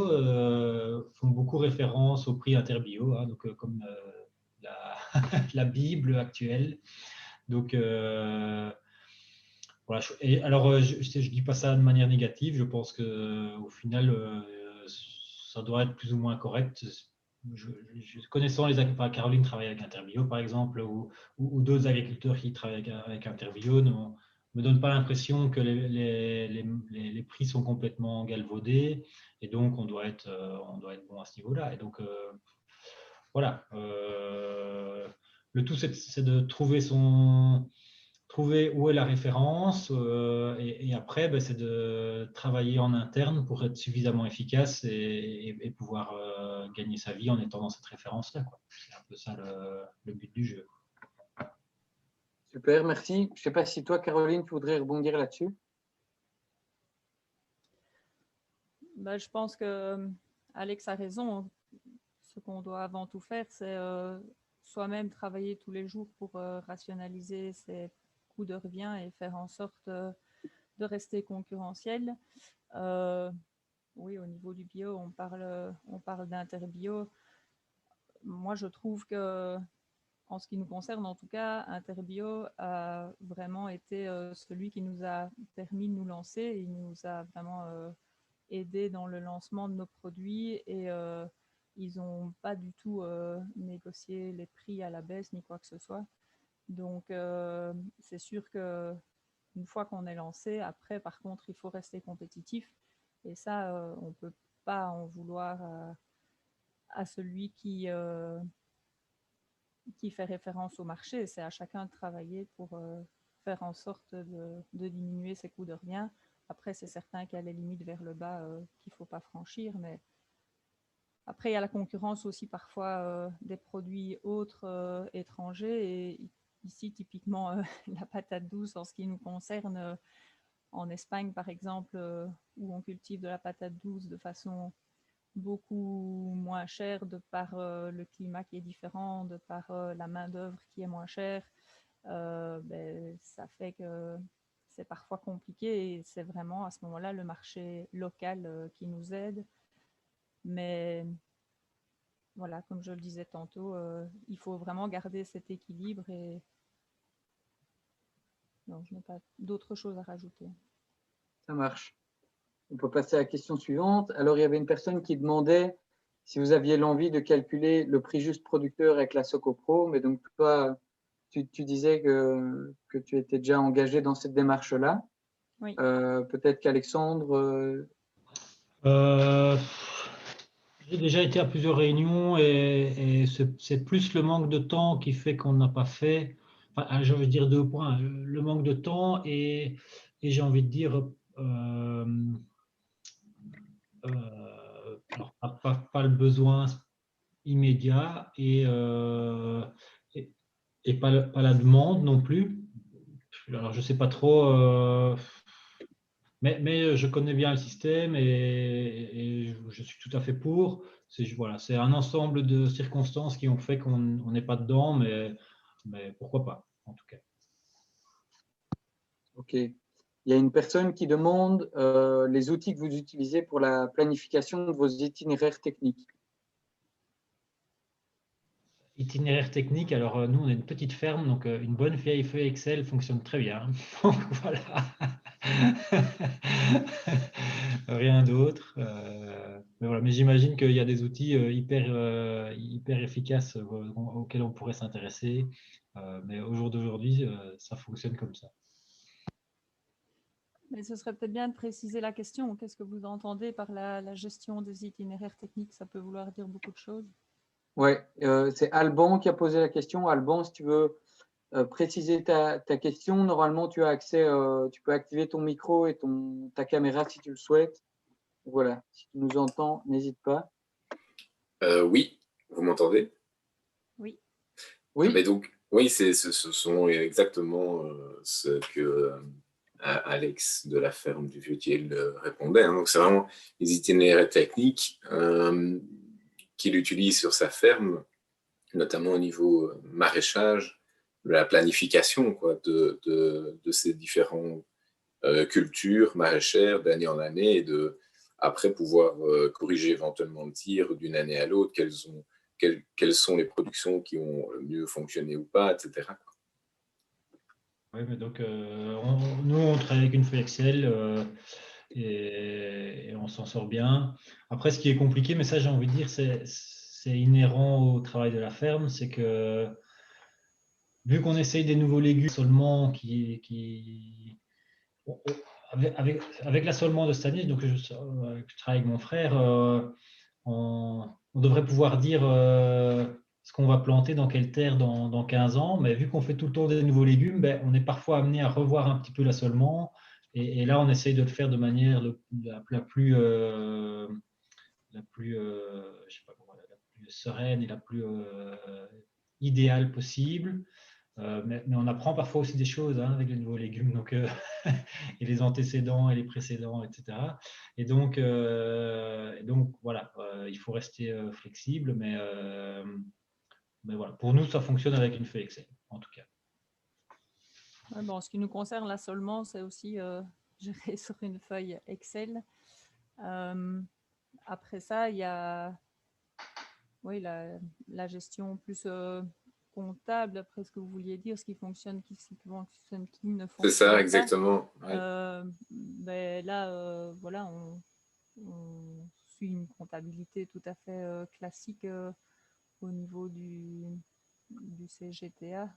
font beaucoup référence au prix interbio, hein, donc, comme la, la Bible actuelle. Donc, voilà. Et alors, je ne dis pas ça de manière négative, je pense qu'au final, ça doit être plus ou moins correct. Connaissant Caroline travaille avec Interbio, par exemple, ou d'autres agriculteurs qui travaillent avec Interbio, ne me donne pas l'impression que les prix sont complètement galvaudés, et donc on doit être bon à ce niveau-là. Et donc, voilà. Le tout, c'est de trouver où est la référence et après, ben, c'est de travailler en interne pour être suffisamment efficace et pouvoir gagner sa vie en étant dans cette référence-là, quoi. C'est un peu ça le but du jeu. Super, merci. Je ne sais pas si toi, Caroline, tu voudrais rebondir là-dessus. Ben, je pense que Alex a raison. Ce qu'on doit avant tout faire, c'est soi-même travailler tous les jours pour rationaliser ses coûts de revient et faire en sorte de rester concurrentiel. Oui, au niveau du bio, on parle d'interbio. Moi, je trouve que, en ce qui nous concerne, en tout cas, Interbio a vraiment été celui qui nous a permis de nous lancer. Il nous a vraiment aidé dans le lancement de nos produits et ils n'ont pas du tout négocié les prix à la baisse ni quoi que ce soit. Donc, c'est sûr que une fois qu'on est lancé, après, par contre, il faut rester compétitif. Et ça, on ne peut pas en vouloir à celui qui fait référence au marché. C'est à chacun de travailler pour faire en sorte de diminuer ses coûts de revient. Après, c'est certain qu'il y a les limites vers le bas qu'il ne faut pas franchir, mais après, il y a la concurrence aussi parfois des produits autres étrangers. Et ici, typiquement, la patate douce, en ce qui nous concerne, en Espagne, par exemple, où on cultive de la patate douce de façon beaucoup moins chère de par le climat qui est différent, de par la main-d'œuvre qui est moins chère, ben, ça fait que c'est parfois compliqué et c'est vraiment à ce moment-là le marché local qui nous aide. Mais voilà, comme je le disais tantôt, il faut vraiment garder cet équilibre et non, je n'ai pas d'autre chose à rajouter. Ça marche. On peut passer à la question suivante. Alors, il y avait une personne qui demandait si vous aviez l'envie de calculer le prix juste producteur avec la Socopro, mais donc toi, tu disais que tu étais déjà engagé dans cette démarche-là. Oui. Peut-être qu'Alexandre… J'ai déjà été à plusieurs réunions et c'est plus le manque de temps qui fait qu'on n'a pas fait. Enfin, j'ai envie de dire 2 points. Le manque de temps et j'ai envie de dire alors, pas le besoin immédiat et pas la demande non plus. Alors, je ne sais pas trop, mais je connais bien le système et je suis tout à fait pour. Voilà, c'est un ensemble de circonstances qui ont fait qu'on n'est pas dedans, mais pourquoi pas, en tout cas. Ok. Il y a une personne qui demande les outils que vous utilisez pour la planification de vos itinéraires techniques. Itinéraire technique, alors nous on est une petite ferme, donc une bonne vieille feuille Excel fonctionne très bien. Donc voilà. Rien d'autre. Mais voilà, mais j'imagine qu'il y a des outils hyper efficaces auxquels on pourrait s'intéresser. Mais au jour d'aujourd'hui, ça fonctionne comme ça. Mais ce serait peut-être bien de préciser la question. Qu'est-ce que vous entendez par la gestion des itinéraires techniques? Ça peut vouloir dire beaucoup de choses. Ouais, c'est Alban qui a posé la question. Alban, si tu veux préciser ta question, normalement tu as accès, tu peux activer ton micro et ta caméra si tu le souhaites. Voilà, si tu nous entends, n'hésite pas. Oui, vous m'entendez? Oui. Oui. Mais donc, oui, ce sont exactement ce que Alex de la ferme du Vieux-Thiel répondait. Hein. Donc, c'est vraiment les itinéraires techniques qu'il utilise sur sa ferme, notamment au niveau maraîchage, de la planification quoi, de ces différentes cultures maraîchères d'année en année et de après pouvoir corriger éventuellement le tir d'une année à l'autre, quelles sont les productions qui ont le mieux fonctionné ou pas, etc. Oui, mais donc nous on travaille avec une feuille Excel et on s'en sort bien. Après, ce qui est compliqué, mais ça j'ai envie de dire, c'est inhérent au travail de la ferme, c'est que vu qu'on essaye des nouveaux légumes seulement avec l'assolement de cette année, donc je travaille avec mon frère, on devrait pouvoir dire ce qu'on va planter dans quelle terre dans 15 ans, mais vu qu'on fait tout le temps des nouveaux légumes, ben, on est parfois amené à revoir un petit peu l'assolement, et là on essaye de le faire de manière je sais pas comment, la plus sereine et la plus idéale possible. Mais on apprend parfois aussi des choses hein, avec les nouveaux légumes, donc, et les antécédents et les précédents, etc. Et donc voilà, il faut rester flexible, mais voilà, pour nous, ça fonctionne avec une feuille Excel, en tout cas. Ouais, bon, en ce qui nous concerne, l'assolement, c'est aussi géré sur une feuille Excel. Après ça, il y a oui, la gestion plus comptable, après ce que vous vouliez dire, ce qui fonctionne, qui fonctionne, qui ne fonctionne pas. C'est ça, exactement. Ouais. Ben là, voilà, on suit une comptabilité tout à fait classique au niveau du CGTA.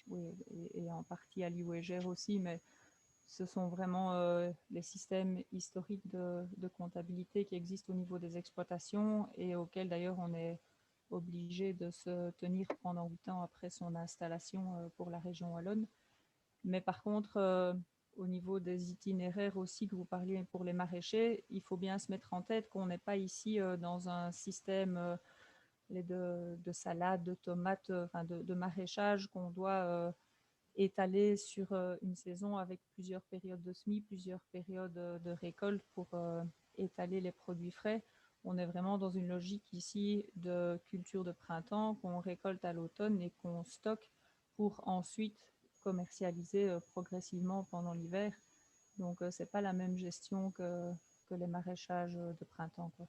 Oui, et en partie à l'IOEGR aussi, mais ce sont vraiment les systèmes historiques de comptabilité qui existent au niveau des exploitations et auxquels d'ailleurs on est obligé de se tenir pendant 8 ans après son installation pour la région wallonne. Mais par contre, au niveau des itinéraires aussi que vous parliez pour les maraîchers, il faut bien se mettre en tête qu'on n'est pas ici dans un système de salade, de tomates, enfin de maraîchage qu'on doit étaler sur une saison avec plusieurs périodes de semis, plusieurs périodes de récolte pour étaler les produits frais. On est vraiment dans une logique ici de culture de printemps qu'on récolte à l'automne et qu'on stocke pour ensuite commercialiser progressivement pendant l'hiver. Donc, ce n'est pas la même gestion que les maraîchages de printemps, quoi.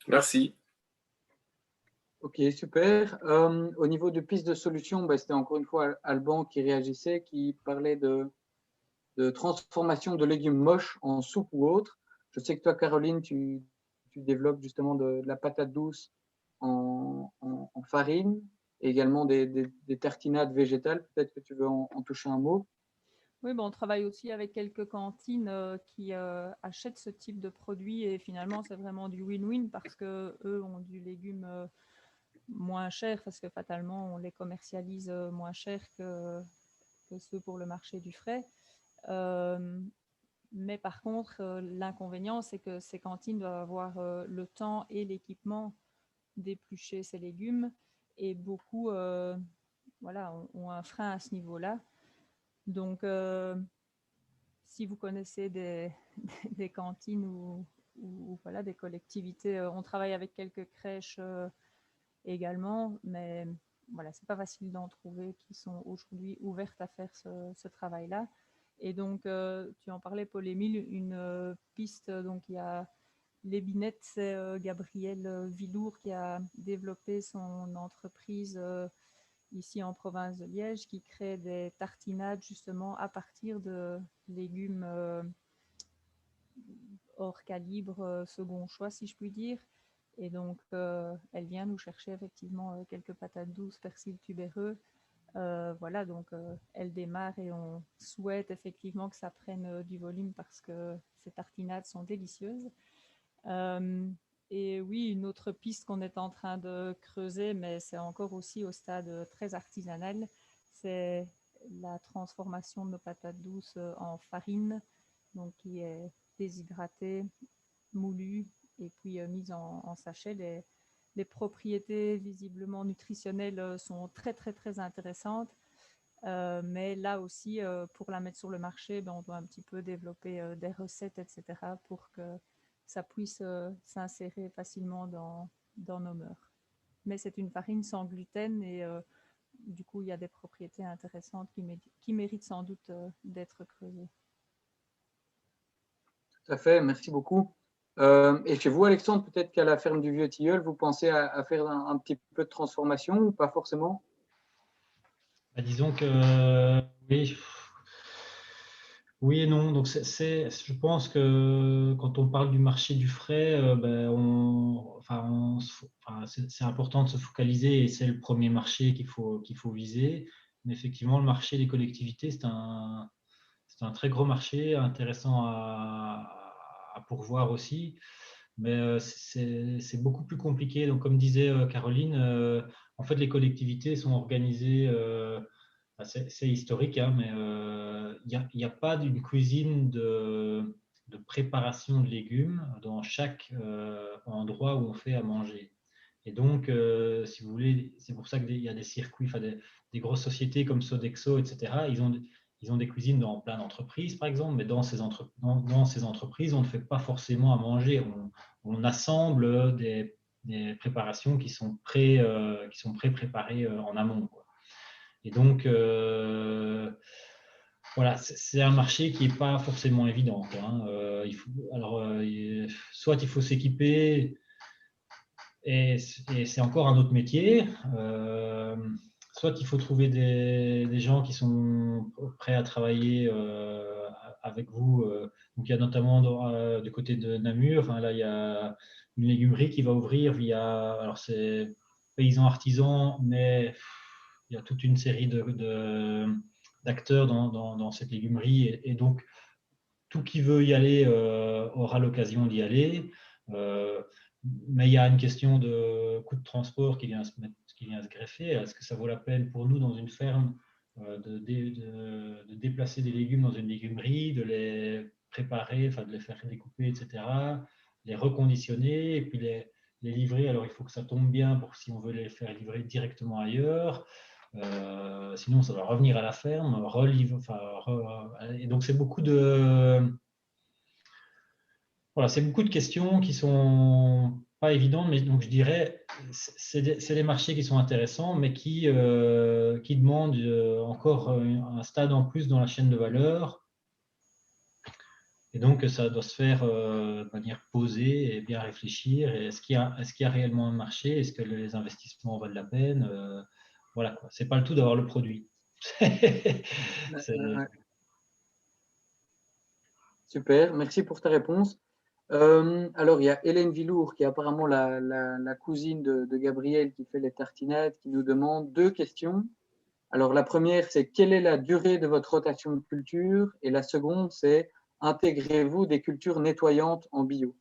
Merci. Ok, super. Au niveau de pistes de solutions, bah, c'était encore une fois Alban qui réagissait, qui parlait de transformation de légumes moches en soupe ou autre. Je sais que toi, Caroline, tu développes justement de la patate douce en farine et également des tartinades végétales. Peut-être que tu veux en toucher un mot. Oui, bon, on travaille aussi avec quelques cantines qui achètent ce type de produit et finalement c'est vraiment du win-win parce que eux ont du légume moins cher parce que fatalement on les commercialise moins cher que ceux pour le marché du frais. Mais par contre, l'inconvénient, c'est que ces cantines doivent avoir le temps et l'équipement d'éplucher ces légumes. Et beaucoup voilà, ont un frein à ce niveau-là. Donc, si vous connaissez des cantines ou voilà, des collectivités, on travaille avec quelques crèches également, mais voilà, c'est pas facile d'en trouver qui sont aujourd'hui ouvertes à faire ce travail-là. Et donc, tu en parlais, Paul-Émile, une piste, donc il y a les Binettes, c'est Gabriel Villour qui a développé son entreprise ici en province de Liège, qui crée des tartinades justement à partir de légumes hors calibre, second choix, si je puis dire. Et donc, elle vient nous chercher effectivement quelques patates douces, persil tubéreux. Voilà, donc elle démarre et on souhaite effectivement que ça prenne du volume parce que ces tartinades sont délicieuses. Et oui, une autre piste qu'on est en train de creuser, mais c'est encore aussi au stade très artisanal, c'est la transformation de nos patates douces en farine, donc qui est déshydratée, moulue et puis mise en sachet. Les propriétés visiblement nutritionnelles sont très très très intéressantes. Mais là aussi, pour la mettre sur le marché, on doit un petit peu développer des recettes, etc., pour que ça puisse s'insérer facilement dans nos mœurs. Mais c'est une farine sans gluten et du coup, il y a des propriétés intéressantes qui méritent sans doute d'être creusées. Tout à fait, merci beaucoup. Et chez vous, Alexandre, peut-être qu'à la ferme du Vieux-Tilleul, vous pensez à faire un petit peu de transformation ou pas forcément? Disons que oui. Oui et non. Donc je pense que quand on parle du marché du frais, c'est important de se focaliser et c'est le premier marché qu'il faut viser. Mais effectivement, le marché des collectivités, c'est un très gros marché, intéressant à pourvoir aussi. Mais c'est beaucoup plus compliqué. Donc, comme disait Caroline, en fait, les collectivités sont organisées, c'est historique, hein, mais il n'y a pas d'une cuisine de préparation de légumes dans chaque endroit où on fait à manger. Et donc, si vous voulez, c'est pour ça qu'il y a des circuits, des grosses sociétés comme Sodexo, etc. Ils ont des cuisines dans plein d'entreprises, par exemple, mais dans ces entreprises, on ne fait pas forcément à manger. On assemble des préparations qui sont pré-préparées en amont, quoi. Et donc, voilà, c'est un marché qui n'est pas forcément évident, quoi, hein. Soit il faut s'équiper, et c'est encore un autre métier. Soit il faut trouver des gens qui sont prêts à travailler avec vous. Donc il y a notamment du côté de Namur, là il y a une légumerie qui va ouvrir alors c'est paysans artisans, mais il y a toute une série d'acteurs dans cette légumerie, et donc tout qui veut y aller aura l'occasion d'y aller. Mais il y a une question de coût de transport qui vient se greffer. Est-ce que ça vaut la peine pour nous, dans une ferme, de déplacer des légumes dans une légumerie, de les préparer, de les faire découper, etc., les reconditionner et puis les livrer? Alors, il faut que ça tombe bien si on veut les faire livrer directement ailleurs. Sinon, ça va revenir à la ferme, et donc c'est beaucoup de questions qui sont pas évidentes, mais donc je dirais c'est des marchés qui sont intéressants, mais qui demandent encore un stade en plus dans la chaîne de valeur. Et donc ça doit se faire de manière posée et bien réfléchir. Et est-ce qu'il y a réellement un marché? Est-ce que les investissements valent la peine? Voilà, quoi. C'est pas le tout d'avoir le produit. Super, merci pour ta réponse. Alors, il y a Hélène Villour, qui est apparemment la cousine de Gabriel, qui fait les tartinades, qui nous demande 2 questions. Alors, la première, c'est quelle est la durée de votre rotation de culture? Et la seconde, c'est intégrez-vous des cultures nettoyantes en bio?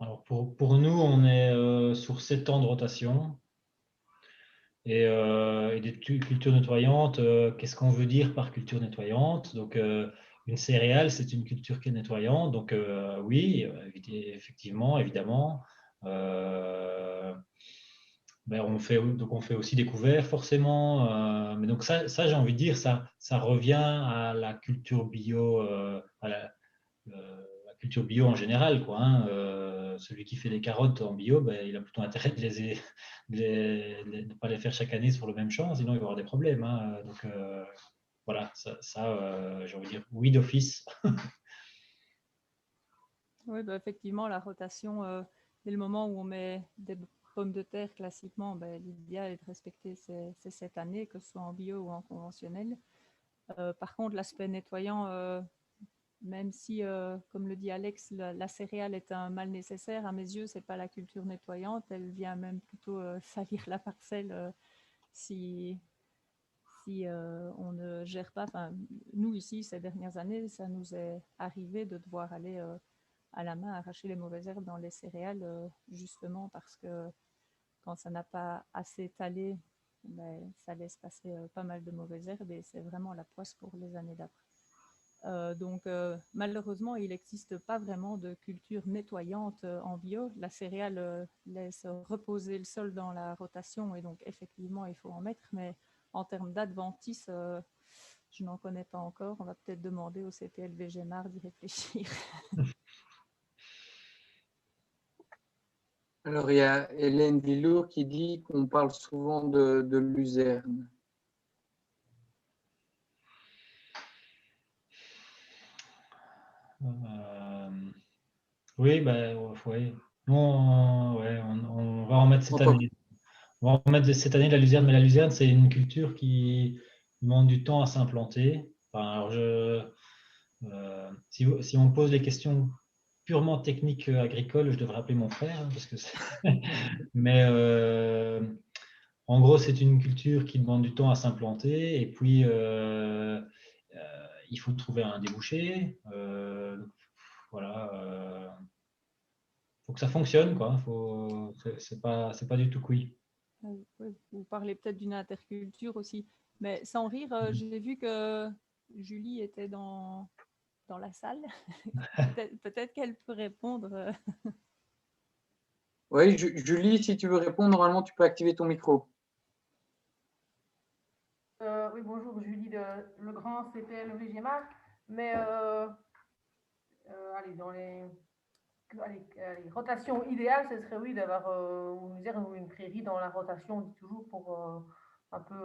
Alors pour nous, on est sur 7 ans de rotation. Et des cultures nettoyantes, qu'est-ce qu'on veut dire par culture nettoyante? Donc, une céréale, c'est une culture qui est nettoyante. Donc, oui, effectivement, évidemment. On fait aussi des couverts, forcément. Mais donc, ça j'ai envie de dire, ça revient à la culture bio, à la culture bio en général, quoi, hein. Celui qui fait des carottes en bio, il a plutôt intérêt de ne pas les faire chaque année sur le même champ, sinon il va y avoir des problèmes, hein. Donc, voilà, j'ai envie de dire oui d'office. Oui, effectivement, la rotation, dès le moment où on met des pommes de terre, classiquement, l'idéal est de respecter ces 7 années, que ce soit en bio ou en conventionnel. Par contre, l'aspect nettoyant, même si, comme le dit Alex, la céréale est un mal nécessaire, à mes yeux, ce n'est pas la culture nettoyante, elle vient même plutôt salir la parcelle si on ne gère pas. Nous, ici, ces dernières années, ça nous est arrivé de devoir aller à la main arracher les mauvaises herbes dans les céréales, justement parce que quand ça n'a pas assez étalé, ça laisse passer pas mal de mauvaises herbes et c'est vraiment la poisse pour les années d'après. Donc, malheureusement, il n'existe pas vraiment de culture nettoyante en bio. La céréale laisse reposer le sol dans la rotation et donc, effectivement, il faut en mettre. Mais en termes d'adventice, je n'en connais pas encore. On va peut-être demander au CPLV Gémard d'y réfléchir. Alors, il y a Hélène Villour qui dit qu'on parle souvent de luzerne. Oui, ouais. On va en mettre cette année. On va en mettre cette année de la luzerne, mais la luzerne, c'est une culture qui demande du temps à s'implanter. Alors si on me pose les questions purement techniques agricoles, je devrais appeler mon frère, hein, parce que mais en gros, c'est une culture qui demande du temps à s'implanter, et puis il faut trouver un débouché. Voilà. Faut que ça fonctionne, quoi. C'est pas du tout cuit. Vous parlez peut-être d'une interculture aussi, mais sans rire, j'ai vu que Julie était dans la salle. Peut-être qu'elle peut répondre. Oui, Julie, si tu veux répondre, normalement, tu peux activer ton micro. Oui, bonjour, Julie de Legrand, CPLV Gémard. Mais allez, dans les rotations idéales, ce serait oui d'avoir une luzerne ou une prairie dans la rotation, on dit toujours, pour un peu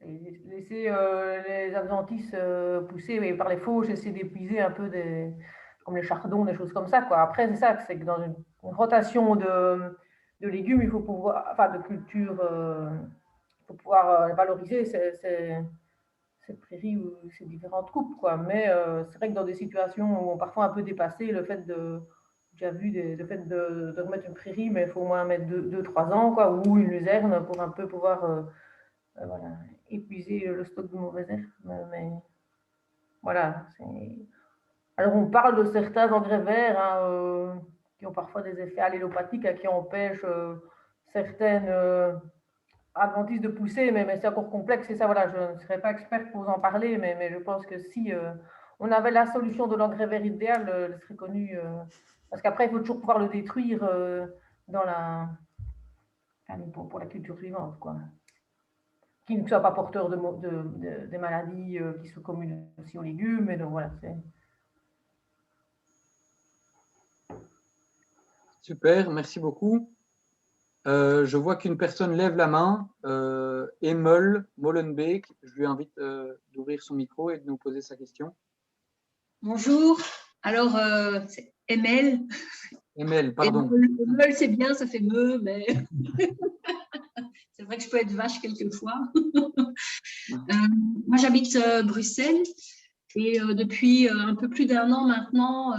laisser les adventices pousser, mais par les fauches, essayer d'épuiser un peu comme les chardons, des choses comme ça, quoi. Après, c'est ça, c'est que dans une rotation de légumes, il faut pouvoir, enfin de culture, il faut pouvoir valoriser ces prairies ou ces différentes coupes, quoi. Mais c'est vrai que dans des situations où parfois un peu dépassées, le fait de déjà vu le fait de remettre une prairie, mais il faut au moins mettre 2-3 ans, quoi, ou une luzerne pour un peu pouvoir voilà, épuiser le stock de mauvaises herbes. Mais voilà. Alors on parle de certains engrais verts hein, qui ont parfois des effets allélopathiques hein, qui empêchent certaines adventices de pousser, mais c'est encore complexe. Et ça, voilà, je ne serais pas experte pour vous en parler, mais je pense que si on avait la solution de l'engrais vert idéal, elle serait connue. Parce qu'après, il faut toujours pouvoir le détruire dans pour la culture suivante, quoi. Qui ne soit pas porteur des maladies qui sont communes aussi aux légumes. Et donc voilà, Super, merci beaucoup. Je vois qu'une personne lève la main, Emel Molenbeek. Je lui invite d'ouvrir son micro et de nous poser sa question. Bonjour, alors c'est Emel. Emel, pardon. Emel, c'est bien, ça fait me, mais c'est vrai que je peux être vache quelquefois. Moi, j'habite Bruxelles et depuis un peu plus d'1 an maintenant,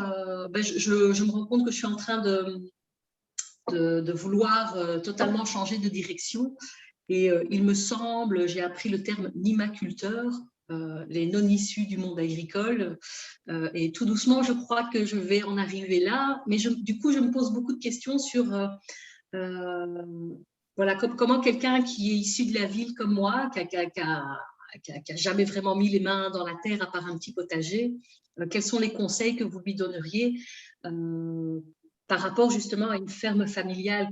je me rends compte que je suis en train de vouloir totalement changer de direction. Et il me semble, j'ai appris le terme nimaculteur, les non-issus du monde agricole. Et tout doucement, je crois que je vais en arriver là. Mais du coup, je me pose beaucoup de questions sur voilà, comment quelqu'un qui est issu de la ville comme moi, qui a qui a jamais vraiment mis les mains dans la terre à part un petit potager, quels sont les conseils que vous lui donneriez par rapport justement à une ferme familiale?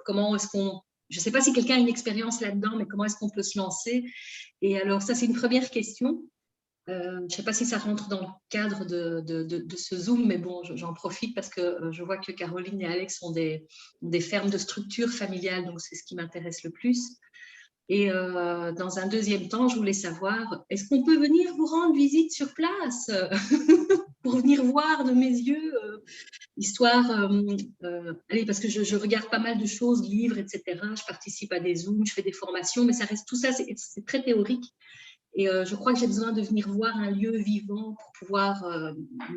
Comment est-ce qu'on… Je ne sais pas si quelqu'un a une expérience là-dedans, mais comment est-ce qu'on peut se lancer? Et alors, ça, c'est une première question. Je ne sais pas si ça rentre dans le cadre de ce Zoom, mais bon, j'en profite parce que je vois que Caroline et Alex ont des fermes de structure familiale, donc c'est ce qui m'intéresse le plus. Et dans un deuxième temps, je voulais savoir, est-ce qu'on peut venir vous rendre visite sur place pour venir voir de mes yeux, histoire, allez, parce que je regarde pas mal de choses, livres, etc. Je participe à des Zooms, je fais des formations, mais ça reste tout ça, c'est très théorique. Et je crois que j'ai besoin de venir voir un lieu vivant pour pouvoir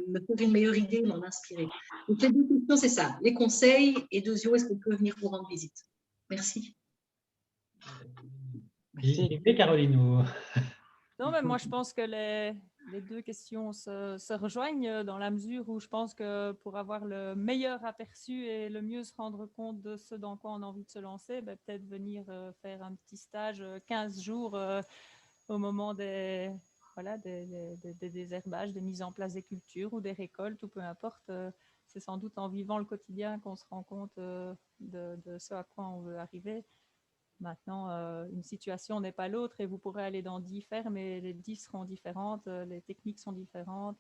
me faire une meilleure idée, m'en inspirer. Donc, les deux questions, c'est ça, les conseils et deuxièmement, est-ce qu'on peut venir vous rendre visite? Merci. J'y vais, Caroline ou... Non, mais moi, je pense que les deux questions se rejoignent dans la mesure où je pense que pour avoir le meilleur aperçu et le mieux se rendre compte de ce dans quoi on a envie de se lancer, ben, peut-être venir faire un petit stage 15 jours au moment des herbages, des mises en place des cultures ou des récoltes ou peu importe. C'est sans doute en vivant le quotidien qu'on se rend compte de ce à quoi on veut arriver. Maintenant, une situation n'est pas l'autre et vous pourrez aller dans 10 fermes et les 10 seront différentes, les techniques sont différentes,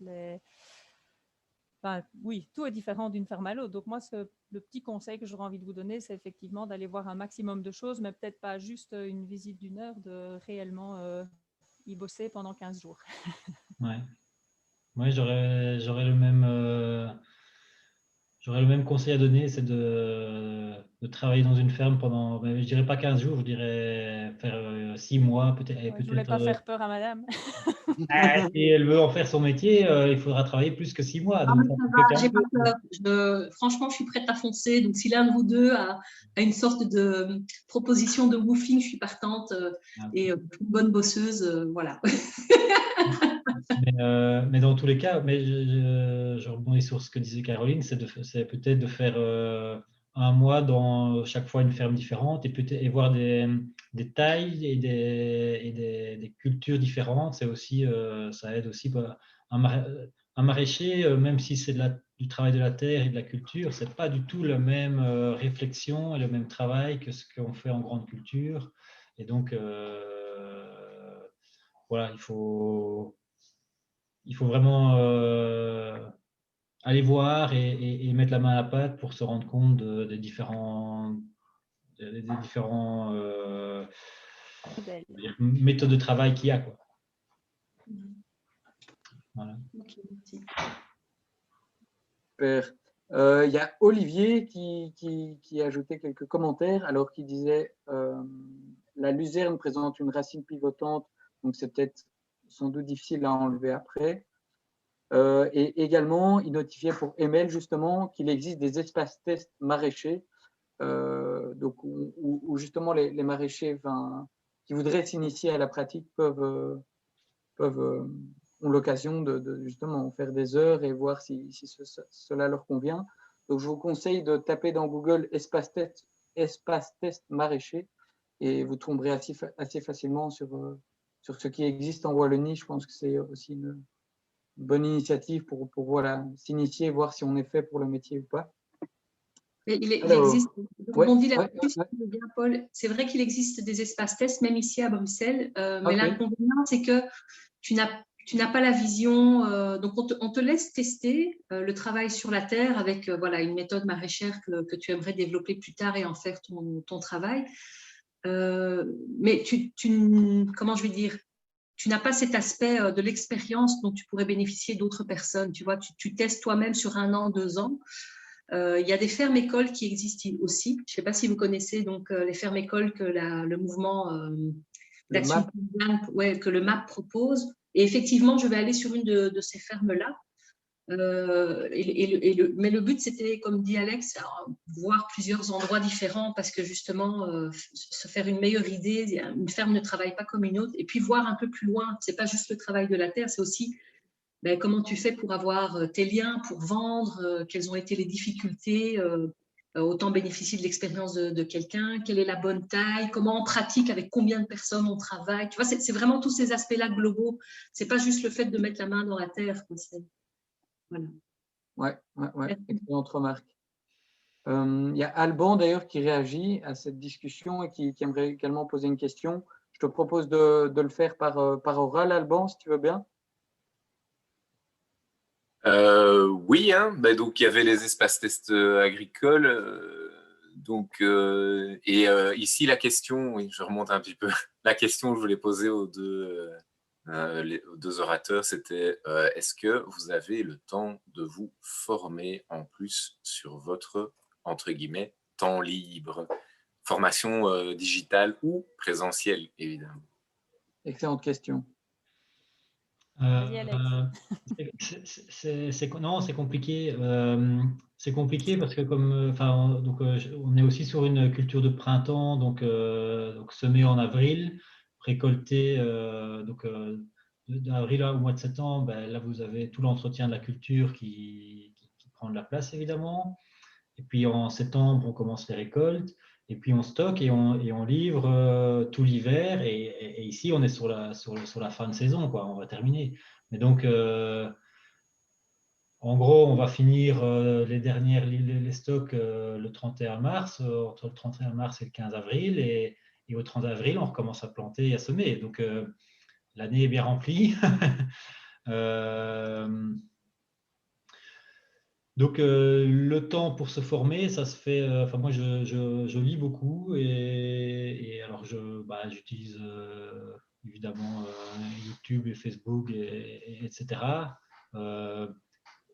enfin, oui, tout est différent d'une ferme à l'autre. Donc moi, le petit conseil que j'aurais envie de vous donner, c'est effectivement d'aller voir un maximum de choses, mais peut-être pas juste une visite d'une heure, de réellement y bosser pendant 15 jours. Ouais, ouais, j'aurais le même... J'aurais le même conseil à donner, c'est de travailler dans une ferme pendant, je dirais pas 15 jours, je dirais faire 6 mois, peut-être. Ouais, je ne voulais pas faire peur à madame. Si elle veut en faire son métier, il faudra travailler plus que 6 mois. Non, Donc, mais ça va, j'ai pas peur. Franchement, je suis prête à foncer. Donc, si l'un de vous deux a une sorte de proposition de woofing, je suis partante et une bonne bosseuse, voilà. Mais dans tous les cas, je rebondis sur ce que disait Caroline, c'est peut-être de faire un mois dans chaque fois une ferme différente et voir des tailles et des cultures différentes. C'est aussi, ça aide aussi. Un maraîcher, même si c'est du travail de la terre et de la culture, c'est pas du tout la même réflexion et le même travail que ce qu'on fait en grande culture. Et donc, voilà, il faut vraiment aller voir et mettre la main à la pâte pour se rendre compte des différents méthodes de travail qu'il y a, quoi. Voilà. Okay, merci. Super. Il y a Olivier qui a ajouté quelques commentaires, alors qu'il disait la luzerne présente une racine pivotante, donc c'est peut-être sans doute difficile à enlever après. Et également, il notifiait pour Emel justement qu'il existe des espaces tests maraîchers, donc où justement les maraîchers qui voudraient s'initier à la pratique ont l'occasion de justement faire des heures et voir si cela leur convient. Donc, je vous conseille de taper dans Google espace test maraîcher et vous tomberez assez facilement sur ce qui existe en Wallonie. Je pense que c'est aussi une bonne initiative pour voilà, s'initier, voir si on est fait pour le métier ou pas. Il existe, Paul, c'est vrai qu'il existe des espaces tests, même ici à Bruxelles, mais l'inconvénient, c'est que tu n'as pas la vision, donc on te laisse tester le travail sur la terre avec voilà, une méthode maraîchère que tu aimerais développer plus tard et en faire ton travail. Mais comment je vais dire, tu n'as pas cet aspect de l'expérience dont tu pourrais bénéficier d'autres personnes. Tu vois, tu testes toi-même sur 1 an, 2 ans. Il y a des fermes-écoles qui existent aussi. Je ne sais pas si vous connaissez donc, les fermes-écoles que le mouvement d'action que le MAP propose. Et effectivement, je vais aller sur une de ces fermes-là. Mais le but, c'était, comme dit Alex, voir plusieurs endroits différents parce que justement, se faire une meilleure idée, une ferme ne travaille pas comme une autre, et puis voir un peu plus loin. Ce n'est pas juste le travail de la terre, c'est aussi comment tu fais pour avoir tes liens, pour vendre, quelles ont été les difficultés, autant bénéficier de l'expérience de quelqu'un, quelle est la bonne taille, comment on pratique, avec combien de personnes on travaille. Tu vois, c'est vraiment tous ces aspects-là globaux. C'est pas juste le fait de mettre la main dans la terre. Voilà. Ouais, excellente remarque. Il y a Alban d'ailleurs qui réagit à cette discussion et qui aimerait également poser une question. Je te propose de le faire par oral, Alban, si tu veux bien. Oui, hein, donc il y avait les espaces tests agricoles. Ici, la question, oui, je remonte un petit peu, la question que je voulais poser aux deux orateurs, c'était est-ce que vous avez le temps de vous former en plus sur votre, entre guillemets, temps libre? Formation digitale ou présentielle, évidemment. Excellente question. Vas-y, Alex. Non, c'est compliqué. C'est compliqué parce que on est aussi sur une culture de printemps, donc semer en avril, récolter d'avril au mois de septembre. Ben, là, vous avez tout l'entretien de la culture qui prend de la place, évidemment. Et puis en septembre, on commence les récoltes. Et puis on stocke et on livre tout l'hiver. Et ici, on est sur la fin de saison, quoi. On va terminer. Mais donc, en gros, on va finir les stocks le 31 mars, entre le 31 mars et le 15 avril. Et au 30 avril, on recommence à planter et à semer. Donc, l'année est bien remplie. Donc, le temps pour se former, ça se fait. Moi, je lis beaucoup et alors j'utilise évidemment YouTube et Facebook, etc.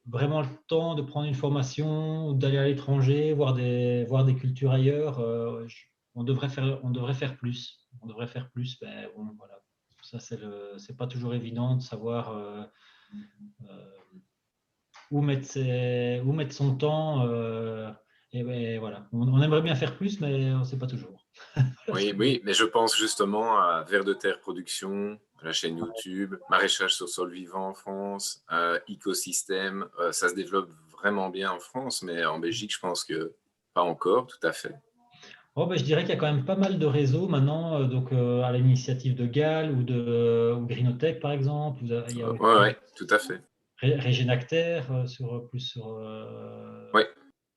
Vraiment le temps de prendre une formation, d'aller à l'étranger, voir des cultures ailleurs. On devrait faire plus. On devrait faire plus. Ben, bon, voilà. Ça, c'est pas toujours évident de savoir. Où mettre son temps. Et voilà. On aimerait bien faire plus, mais on ne sait pas toujours. Oui, mais je pense justement à Vers de Terre Production, la chaîne YouTube, maraîchage sur sol vivant en France, écosystème. Ça se développe vraiment bien en France, mais en Belgique, je pense que pas encore, tout à fait. Je dirais qu'il y a quand même pas mal de réseaux maintenant, à l'initiative de GAL ou de Greenotech, par exemple. Il y a Oui, tout à fait. Régénacter Oui.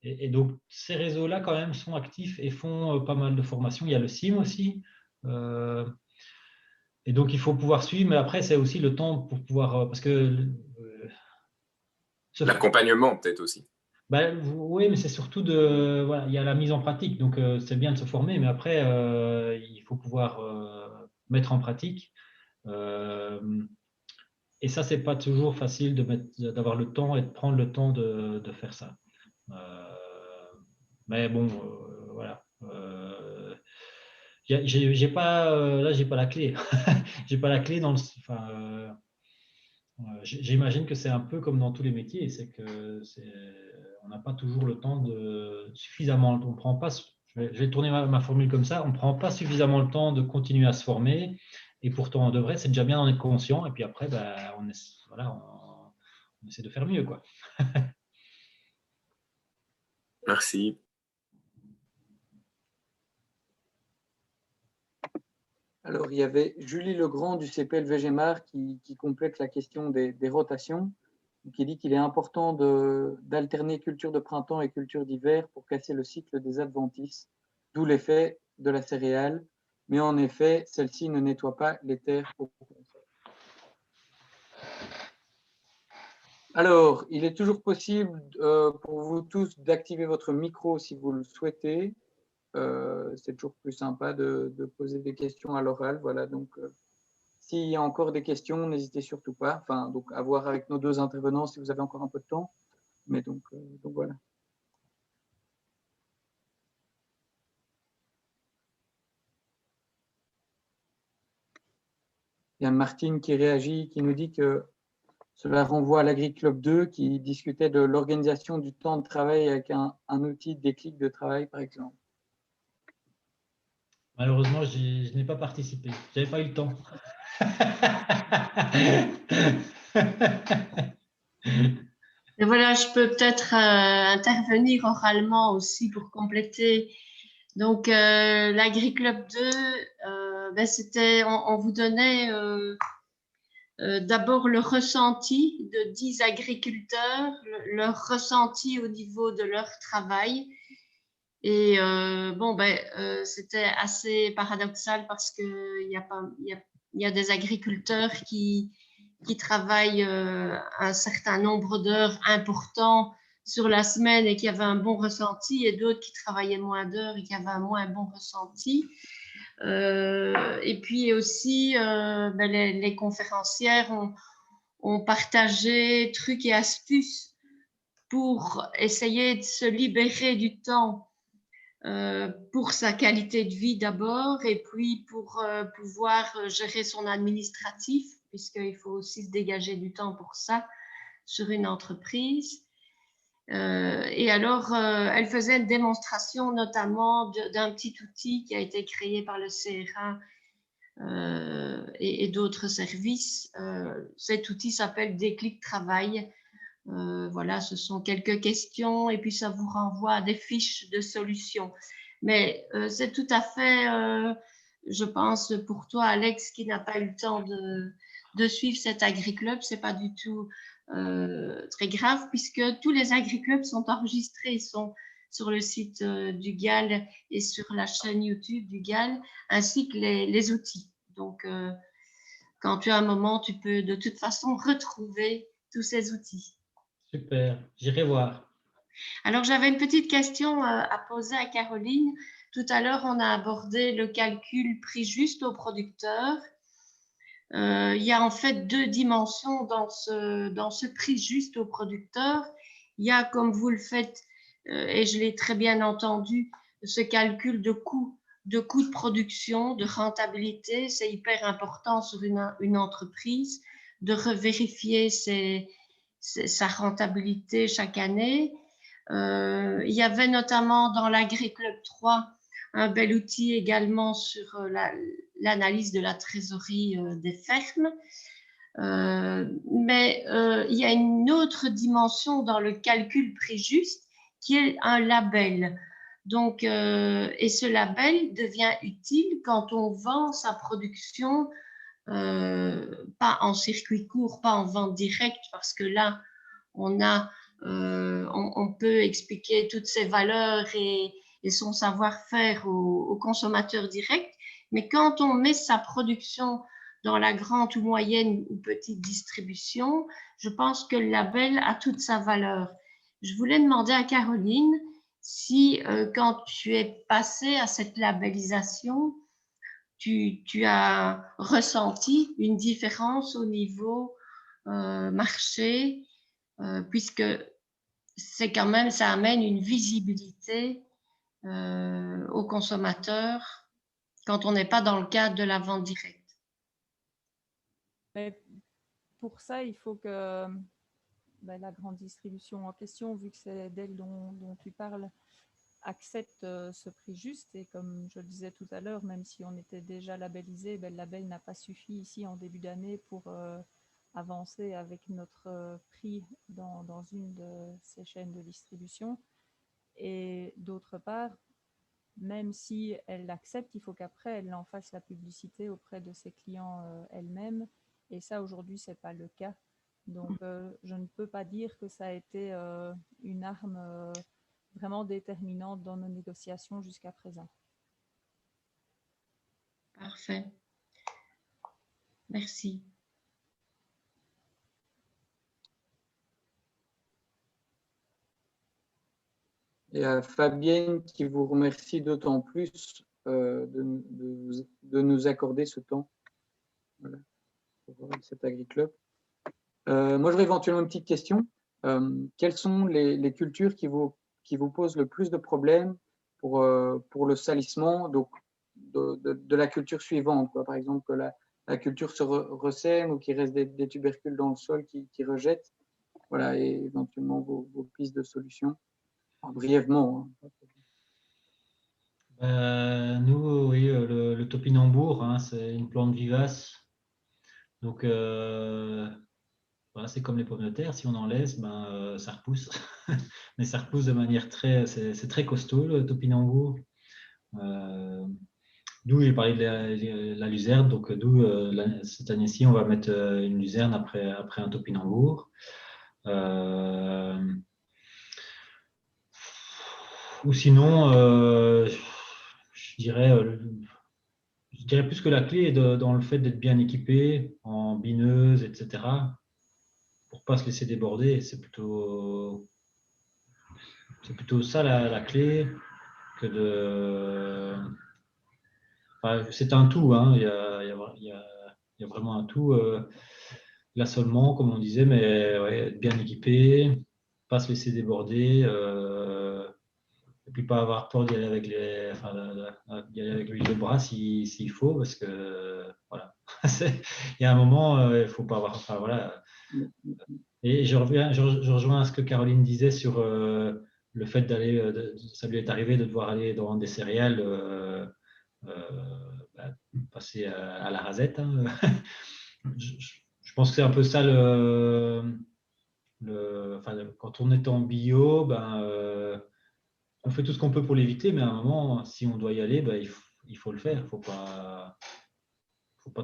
Et donc, ces réseaux-là, quand même, sont actifs et font pas mal de formations. Il y a le CIM aussi. Et donc, il faut pouvoir suivre, mais après, c'est aussi le temps pour pouvoir. Parce que. L'accompagnement, peut-être aussi. Oui, mais c'est surtout il y a la mise en pratique. Donc, c'est bien de se former, mais après, il faut pouvoir mettre en pratique. Et ça, c'est pas toujours facile d'avoir le temps et de prendre le temps de faire ça. Mais bon, voilà. J'ai pas la clé. J'ai pas la clé j'imagine que c'est un peu comme dans tous les métiers, c'est que on n'a pas toujours le temps suffisamment. On prend pas. Je vais tourner ma formule comme ça. On prend pas suffisamment le temps de continuer à se former, et pourtant on devrait. C'est déjà bien d'en être conscient. Et puis après, on essaie de faire mieux, quoi. Merci. Alors, il y avait Julie Legrand du CPL VGMAR qui complète la question des rotations, qui dit qu'il est important d'alterner culture de printemps et culture d'hiver pour casser le cycle des adventices, d'où l'effet de la céréale. Mais en effet, celle-ci ne nettoie pas les terres au fond. Alors, il est toujours possible pour vous tous d'activer votre micro si vous le souhaitez. C'est toujours plus sympa de poser des questions à l'oral. Voilà, donc s'il y a encore des questions, n'hésitez surtout pas. Enfin, donc à voir avec nos deux intervenants si vous avez encore un peu de temps. Mais donc voilà. Il y a Martine qui réagit, qui nous dit que cela renvoie à l'Agri-Club 2 qui discutait de l'organisation du temps de travail avec un outil déclic de travail, par exemple. Malheureusement, je n'ai pas participé. Je n'avais pas eu le temps. Et voilà, je peux peut-être intervenir oralement aussi pour compléter. Donc, l'Agri-Club 2, ben, on vous donnait d'abord le ressenti de 10 agriculteurs, leur ressenti au niveau de leur travail. Et bon, ben, c'était assez paradoxal parce qu'il y a des agriculteurs qui travaillent un certain nombre d'heures important sur la semaine et qui avaient un bon ressenti, et d'autres qui travaillaient moins d'heures et qui avaient un moins bon ressenti. Et puis aussi, ben, les conférencières ont partagé trucs et astuces pour essayer de se libérer du temps pour sa qualité de vie d'abord, et puis pour pouvoir gérer son administratif, puisqu'il faut aussi se dégager du temps pour ça sur une entreprise. Et alors, elle faisait une démonstration notamment d'un petit outil qui a été créé par le CRA et d'autres services. Cet outil s'appelle Déclic Travail. Voilà, ce sont quelques questions et puis ça vous renvoie à des fiches de solutions. Mais c'est tout à fait, je pense, pour toi, Alex, qui n'a pas eu le temps de suivre cet Agri-Club, c'est pas du tout très grave, puisque tous les Agri-Clubs sont enregistrés, ils sont sur le site du GAL et sur la chaîne YouTube du GAL, ainsi que les outils. Donc, quand tu as un moment, tu peux de toute façon retrouver tous ces outils. Super, j'irai voir. Alors, j'avais une petite question à poser à Caroline. Tout à l'heure, on a abordé le calcul prix juste au producteur. Il y a en fait deux dimensions dans ce prix juste au producteur. Il y a, comme vous le faites, et je l'ai très bien entendu, ce calcul de coût de production, de rentabilité. C'est hyper important sur une entreprise de revérifier sa rentabilité chaque année. Il y avait notamment dans l'Agri-Club 3 un bel outil également sur l'analyse de la trésorerie des fermes. Mais il y a une autre dimension dans le calcul prix juste qui est un label. Donc, et ce label devient utile quand on vend sa production, pas en circuit court, pas en vente directe, parce que là, on peut expliquer toutes ses valeurs et son savoir-faire aux consommateurs directs. Mais quand on met sa production dans la grande ou moyenne ou petite distribution, je pense que le label a toute sa valeur. Je voulais demander à Caroline si, quand tu es passée à cette labellisation, tu as ressenti une différence au niveau marché, puisque c'est quand même, ça amène une visibilité aux consommateurs quand on n'est pas dans le cadre de la vente directe. Mais pour ça, il faut que la grande distribution en question, vu que c'est d'elle dont tu parles, accepte ce prix juste. Et comme je le disais tout à l'heure, même si on était déjà labellisé, le label n'a pas suffi ici en début d'année pour avancer avec notre prix dans une de ces chaînes de distribution. Et d'autre part, même si elle l'accepte, il faut qu'après, elle en fasse la publicité auprès de ses clients elle-même. Et ça, aujourd'hui, ce n'est pas le cas. Donc, je ne peux pas dire que ça a été une arme vraiment déterminante dans nos négociations jusqu'à présent. Parfait. Merci. Et à Fabienne qui vous remercie d'autant plus de nous accorder ce temps, voilà, pour cet Agri-Club. Moi, j'aurais éventuellement une petite question. Quelles sont les cultures qui vous posent le plus de problèmes pour le salissement donc, de la culture suivante, quoi. Par exemple, que la culture se ressème ou qu'il reste des tubercules dans le sol qui rejettent, voilà, et éventuellement vos pistes de solutions. Enfin, brièvement. Nous, oui, le topinambour, hein, c'est une plante vivace. Donc, voilà, c'est comme les pommes de terre, si on en laisse, ben, ça repousse. Mais ça repousse de manière c'est très costaud, le topinambour. D'où j'ai parlé de la luzerne, donc d'où cette année-ci, on va mettre une luzerne après un topinambour. Ou sinon, je dirais plus que la clé est dans le fait d'être bien équipé en bineuse, etc. pour ne pas se laisser déborder. C'est plutôt ça la clé que de. Enfin, c'est un tout, hein. Il y a vraiment un tout. L'assolement, comme on disait, mais ouais, être bien équipé, pas se laisser déborder. Et puis pas avoir peur d'y aller avec d'y aller avec l'huile de bras s'il faut, parce que voilà, il y a un moment, il faut pas avoir. Enfin, voilà. Et je rejoins à ce que Caroline disait sur le fait d'aller. Ça lui est arrivé de devoir aller dans des céréales, passer à la rasette. Hein. Je pense que c'est un peu ça quand on est en bio, on fait tout ce qu'on peut pour l'éviter, mais à un moment, si on doit y aller, il faut le faire. Il ne faut pas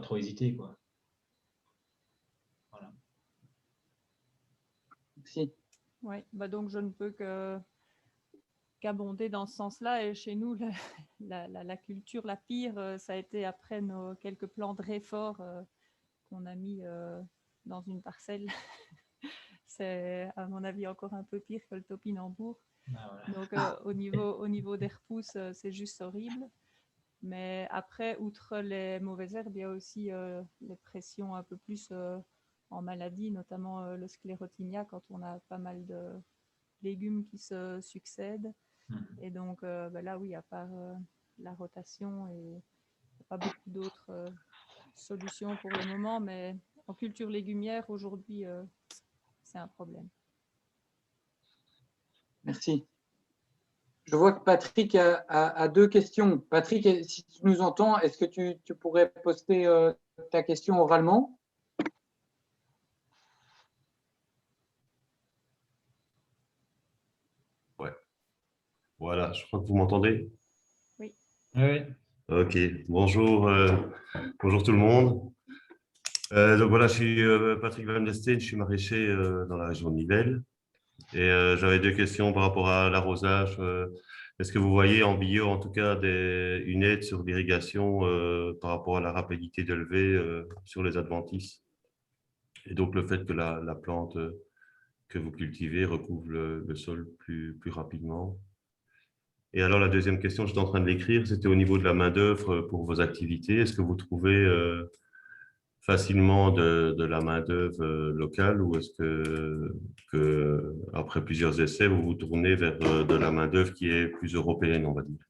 trop hésiter, quoi. Voilà. Merci. Ouais, donc je ne peux qu'abonder dans ce sens-là. Et chez nous, la culture la pire, ça a été après nos quelques plants de réfort qu'on a mis dans une parcelle. C'est, à mon avis, encore un peu pire que le topinambour. Voilà. Donc, au niveau des repousses, c'est juste horrible. Mais après, outre les mauvaises herbes, il y a aussi les pressions un peu plus en maladie, notamment le sclérotinia, quand on a pas mal de légumes qui se succèdent. Et donc, là, oui, à part la rotation, et il n'y a pas beaucoup d'autres solutions pour le moment, mais en culture légumière, aujourd'hui, c'est un problème. Merci. Je vois que Patrick a deux questions. Patrick, si tu nous entends, est-ce que tu pourrais poster ta question oralement? Ouais. Voilà, je crois que vous m'entendez. Oui. Oui. Ok, bonjour, bonjour tout le monde. Donc voilà, je suis Patrick Van Desteen, je suis maraîcher dans la région de Nivelles. Et j'avais deux questions par rapport à l'arrosage. Est-ce que vous voyez en bio, en tout cas, une aide sur l'irrigation par rapport à la rapidité de levée sur les adventices? Et donc le fait que la plante que vous cultivez recouvre le sol plus rapidement. Et alors la deuxième question, j'étais en train de l'écrire, c'était au niveau de la main-d'œuvre pour vos activités. Est-ce que vous trouvez facilement de la main-d'œuvre locale, ou est-ce que après plusieurs essais, vous vous tournez vers de la main-d'œuvre qui est plus européenne, on va dire?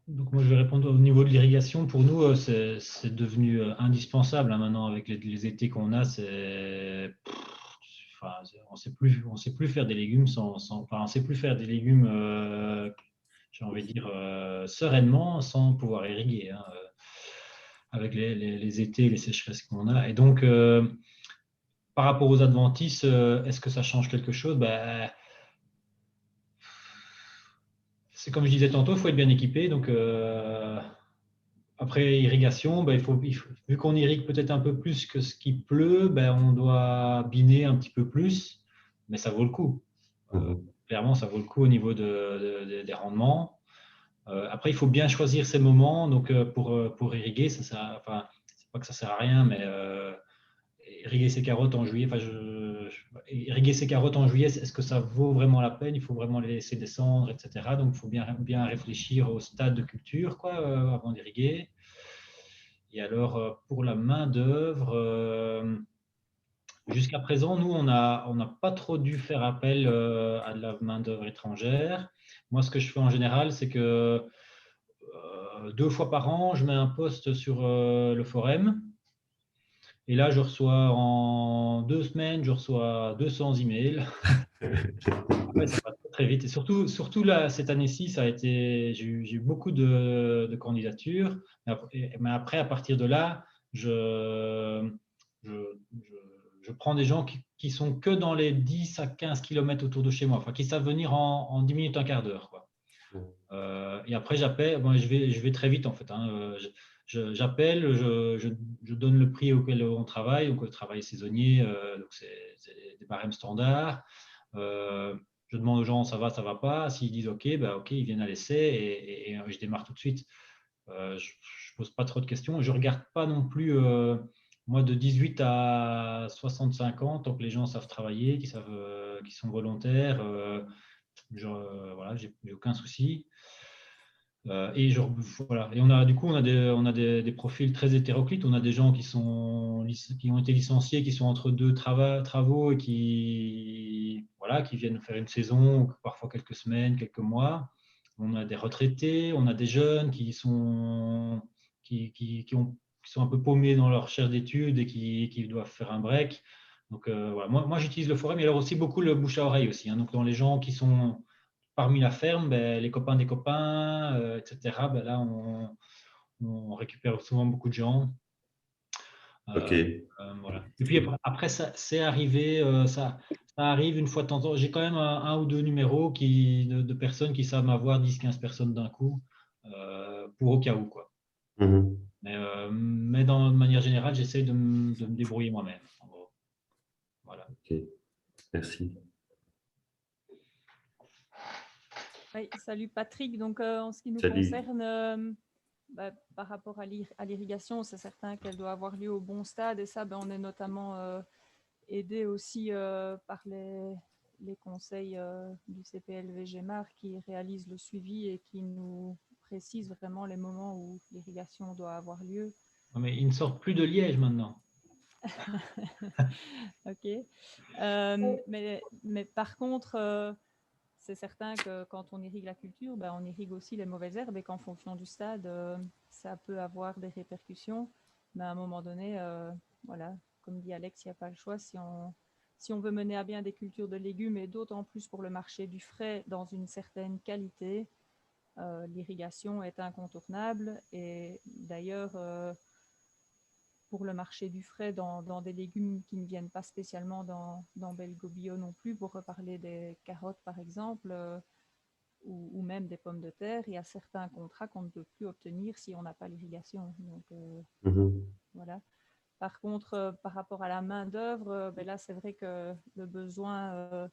Donc moi, je vais répondre au niveau de l'irrigation. Pour nous, c'est devenu indispensable, hein, maintenant, avec les étés qu'on a. On sait plus faire des légumes on sait plus faire des légumes, j'ai envie de dire, sereinement, sans pouvoir irriguer, hein, avec les étés, les sécheresses qu'on a. Et donc, par rapport aux adventices, est-ce que ça change quelque chose? C'est comme je disais tantôt, il faut être bien équipé. Donc, après irrigation, vu qu'on irrigue peut-être un peu plus que ce qui pleut, on doit biner un petit peu plus, mais ça vaut le coup. Clairement, ça vaut le coup au niveau des rendements. Après, il faut bien choisir ces moments. Donc, pour irriguer, c'est pas que ça sert à rien, mais irriguer ses carottes en juillet, irriguer ses carottes en juillet, est-ce que ça vaut vraiment la peine? Il faut vraiment les laisser descendre, etc. Donc, il faut bien réfléchir au stade de culture, quoi, avant d'irriguer. Et alors, pour la main-d'œuvre, jusqu'à présent, nous, on n'a pas trop dû faire appel à de la main-d'œuvre étrangère. Moi, ce que je fais en général, c'est que 2 fois par an, je mets un post sur le forum. Et là, je reçois en 2 semaines, je reçois 200 emails. Après, ça va très vite. Et surtout là, cette année-ci, j'ai eu beaucoup de candidatures. Mais après, à partir de là, je je prends des gens qui sont que dans les 10 à 15 km autour de chez moi, enfin, qui savent venir en 10 minutes, un quart d'heure, quoi. Et après, j'appelle, bon, je vais très vite en fait, hein. J'appelle, je donne le prix auquel on travaille, donc le travail saisonnier, donc c'est des barèmes standards. Je demande aux gens ça va pas. S'ils disent OK, bah OK, ils viennent à l'essai et je démarre tout de suite. Je ne pose pas trop de questions. Je ne regarde pas non plus, moi, de 18 à 65 ans, tant que les gens savent travailler, qui sont volontaires, voilà, j'ai aucun souci. Et voilà. Et du coup, on a des profils très hétéroclites. On a des gens qui ont été licenciés, qui sont entre deux travaux et qui viennent faire une saison, parfois quelques semaines, quelques mois. On a des retraités, on a des jeunes qui sont un peu paumés dans leur recherche d'études et qui doivent faire un break. Donc voilà. Moi j'utilise le forum, et alors aussi beaucoup le bouche à oreille aussi, hein. Donc dans les gens qui sont parmi la ferme, les copains des copains, etc. Là, on récupère souvent beaucoup de gens. Ok. Voilà. Et puis après c'est arrivé, ça arrive une fois de temps en temps. J'ai quand même un ou deux numéros de personnes qui savent m'avoir 10-15 personnes d'un coup, pour au cas où, quoi. Mhm. Mais de manière générale, j'essaie de me débrouiller moi-même, en gros. Voilà. Ok, merci. Oui, salut Patrick. Donc, en ce qui nous Salut. concerne, par rapport à l'irrigation, c'est certain qu'elle doit avoir lieu au bon stade. Et ça, on est notamment aidé aussi par les conseils du CPLV-GEMAR qui réalisent le suivi et qui nous précisent vraiment les moments où l'irrigation doit avoir lieu. Non, mais ils ne sortent plus de Liège maintenant. Ok. Mais par contre, c'est certain que quand on irrigue la culture, on irrigue aussi les mauvaises herbes et qu'en fonction du stade, ça peut avoir des répercussions. Mais à un moment donné, voilà, comme dit Alex, il n'y a pas le choix. Si on veut mener à bien des cultures de légumes et d'autant plus pour le marché du frais dans une certaine qualité, l'irrigation est incontournable. Et d'ailleurs, pour le marché du frais dans des légumes qui ne viennent pas spécialement dans Belgobio non plus, pour reparler des carottes par exemple, ou même des pommes de terre, il y a certains contrats qu'on ne peut plus obtenir si on n'a pas l'irrigation. Donc voilà. Par contre, par rapport à la main-d'œuvre, là c'est vrai que le besoin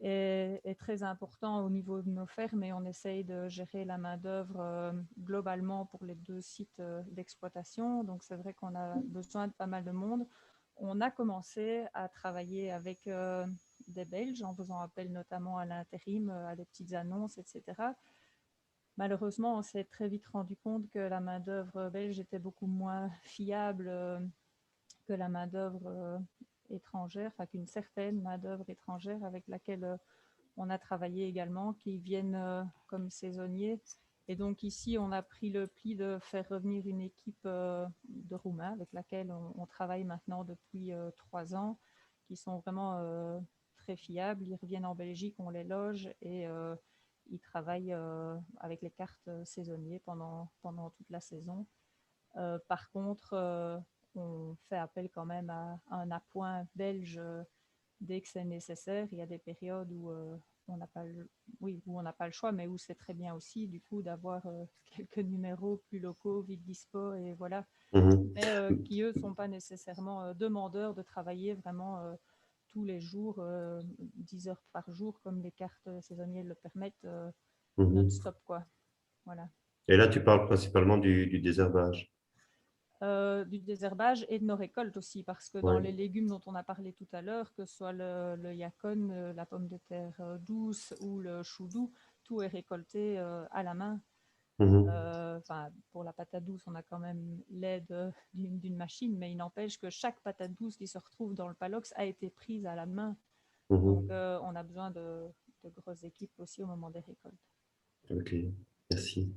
est très important au niveau de nos fermes et on essaye de gérer la main-d'œuvre globalement pour les deux sites d'exploitation. Donc c'est vrai qu'on a besoin de pas mal de monde. On a commencé à travailler avec des Belges en faisant appel notamment à l'intérim, à des petites annonces, etc. Malheureusement, on s'est très vite rendu compte que la main-d'œuvre belge était beaucoup moins fiable que la main-d'œuvre étrangère, enfin qu'une certaine main-d'œuvre étrangère avec laquelle on a travaillé également, qui viennent comme saisonniers. Et donc ici, on a pris le pli de faire revenir une équipe de Roumains avec laquelle on travaille maintenant depuis 3 ans, qui sont vraiment très fiables. Ils reviennent en Belgique, on les loge et ils travaillent avec les cartes saisonniers pendant toute la saison. Par contre, on fait appel quand même à un appoint belge dès que c'est nécessaire. Il y a des périodes où on n'a pas le choix, mais où c'est très bien aussi du coup d'avoir quelques numéros plus locaux, vite dispo et voilà, mais qui eux sont pas nécessairement demandeurs de travailler vraiment tous les jours, 10 heures par jour comme les cartes saisonnières le permettent, non-stop quoi. Voilà. Et là, tu parles principalement du désherbage. Du désherbage et de nos récoltes aussi, parce que dans les légumes dont on a parlé tout à l'heure, que ce soit le yacon, la pomme de terre douce ou le chou doux, tout est récolté à la main. Pour la patate douce, on a quand même l'aide d'une machine, mais il n'empêche que chaque patate douce qui se retrouve dans le palox a été prise à la main. Donc, on a besoin de grosses équipes aussi au moment des récoltes. Ok, merci.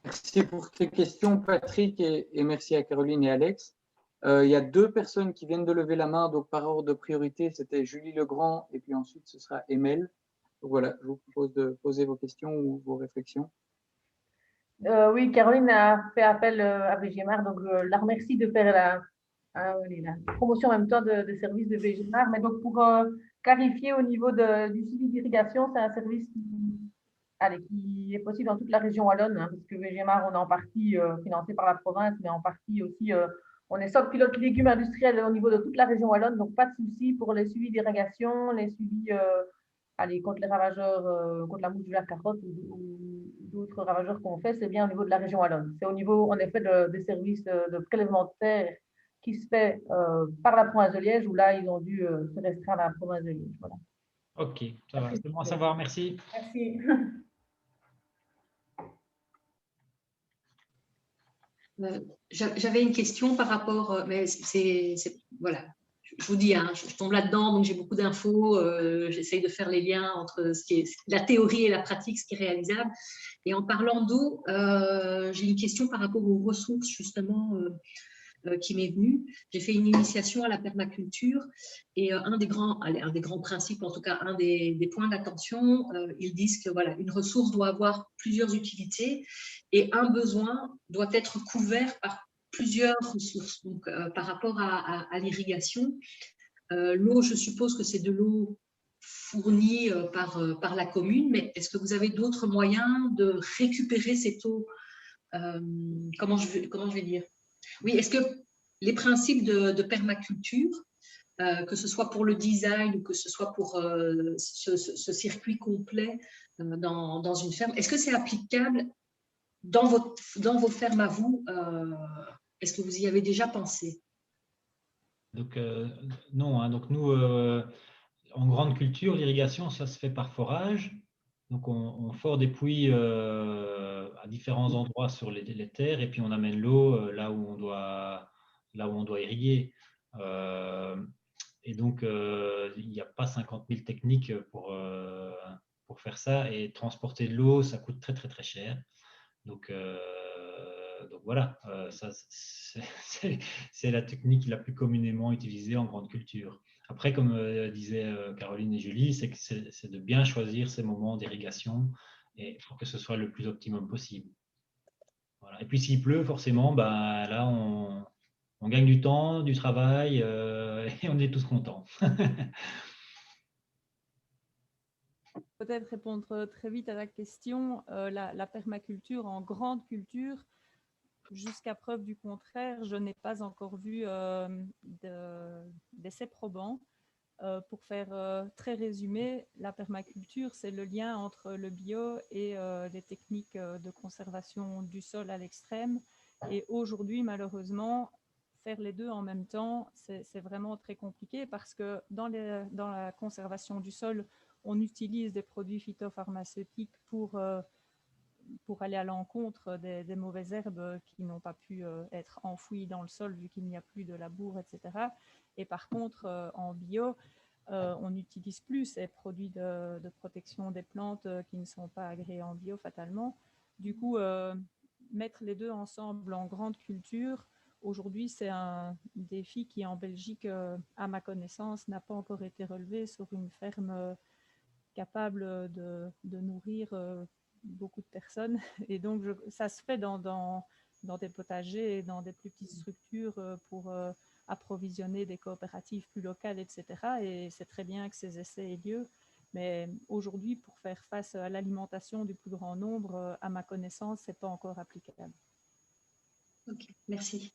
Merci pour tes questions, Patrick, et merci à Caroline et Alex. Il y a 2 personnes qui viennent de lever la main, donc par ordre de priorité, c'était Julie Legrand, et puis ensuite ce sera Emel. Donc voilà, je vous propose de poser vos questions ou vos réflexions. Oui, Caroline a fait appel à VGMAR, donc je la remercie de faire la promotion en même temps des services de VGMAR. Mais donc, pour clarifier au niveau du suivi d'irrigation, c'est un service qui est possible dans toute la région wallonne, hein, parce que VGMAR, on est en partie financé par la province, mais en partie aussi, on est SOC pilote légumes industriels au niveau de toute la région wallonne, donc pas de souci pour les suivis d'irrigation, les suivis contre les ravageurs, contre la mouche de la carotte ou d'autres ravageurs qu'on fait, c'est bien au niveau de la région wallonne. C'est au niveau, en effet, des services de prélèvement de terre qui se fait par la province de Liège, où là, ils ont dû se restreindre à la province de Liège. Voilà. Ok, ça va, c'est bon à savoir, merci. Merci. J'avais une question par rapport, mais voilà, je vous dis, hein, je tombe là-dedans, donc j'ai beaucoup d'infos, j'essaye de faire les liens entre ce qui est la théorie et la pratique, ce qui est réalisable. Et en parlant d'eau, j'ai une question par rapport aux ressources, justement, qui m'est venue. J'ai fait une initiation à la permaculture et un des grands principes, en tout cas un des points d'attention, ils disent que voilà, une ressource doit avoir plusieurs utilités et un besoin doit être couvert par plusieurs ressources. Donc, par rapport à l'irrigation, l'eau, je suppose que c'est de l'eau fournie par la commune, mais est-ce que vous avez d'autres moyens de récupérer cette eau comment je vais dire? Oui, est-ce que les principes de permaculture, que ce soit pour le design ou que ce soit pour ce circuit complet dans une ferme, est-ce que c'est applicable dans vos fermes à vous? Est-ce que vous y avez déjà pensé? Donc, non, hein, donc nous, en grande culture, l'irrigation, ça se fait par forage. Donc, on fore des puits à différents endroits sur les terres et puis on amène l'eau là où on doit irriguer. Et donc, il n'y a pas 50 000 techniques pour faire ça. Et transporter de l'eau, ça coûte très, très, très cher. Donc voilà, ça, c'est la technique la plus communément utilisée en grande culture. Après, comme disaient Caroline et Julie, c'est de bien choisir ces moments d'irrigation et pour que ce soit le plus optimum possible. Voilà. Et puis s'il pleut, forcément, bah, là, on gagne du temps, du travail et on est tous contents. Peut-être répondre très vite à la question, la permaculture en grande culture, jusqu'à preuve du contraire, je n'ai pas encore vu d'essais probants. Pour faire très résumé, la permaculture, c'est le lien entre le bio et les techniques de conservation du sol à l'extrême. Et aujourd'hui, malheureusement, faire les deux en même temps, c'est vraiment très compliqué parce que dans la conservation du sol, on utilise des produits phytopharmaceutiques pour aller à l'encontre des mauvaises herbes qui n'ont pas pu être enfouies dans le sol vu qu'il n'y a plus de labour, etc. Et par contre, en bio, on n'utilise plus ces produits de protection des plantes qui ne sont pas agréés en bio fatalement. Du coup, mettre les deux ensemble en grande culture, aujourd'hui, c'est un défi qui, en Belgique, à ma connaissance, n'a pas encore été relevé sur une ferme capable de nourrir beaucoup de personnes. Et donc, ça se fait dans des potagers et dans des plus petites structures pour approvisionner des coopératives plus locales, etc. Et c'est très bien que ces essais aient lieu. Mais aujourd'hui, pour faire face à l'alimentation du plus grand nombre, à ma connaissance, ce n'est pas encore applicable. Ok, merci.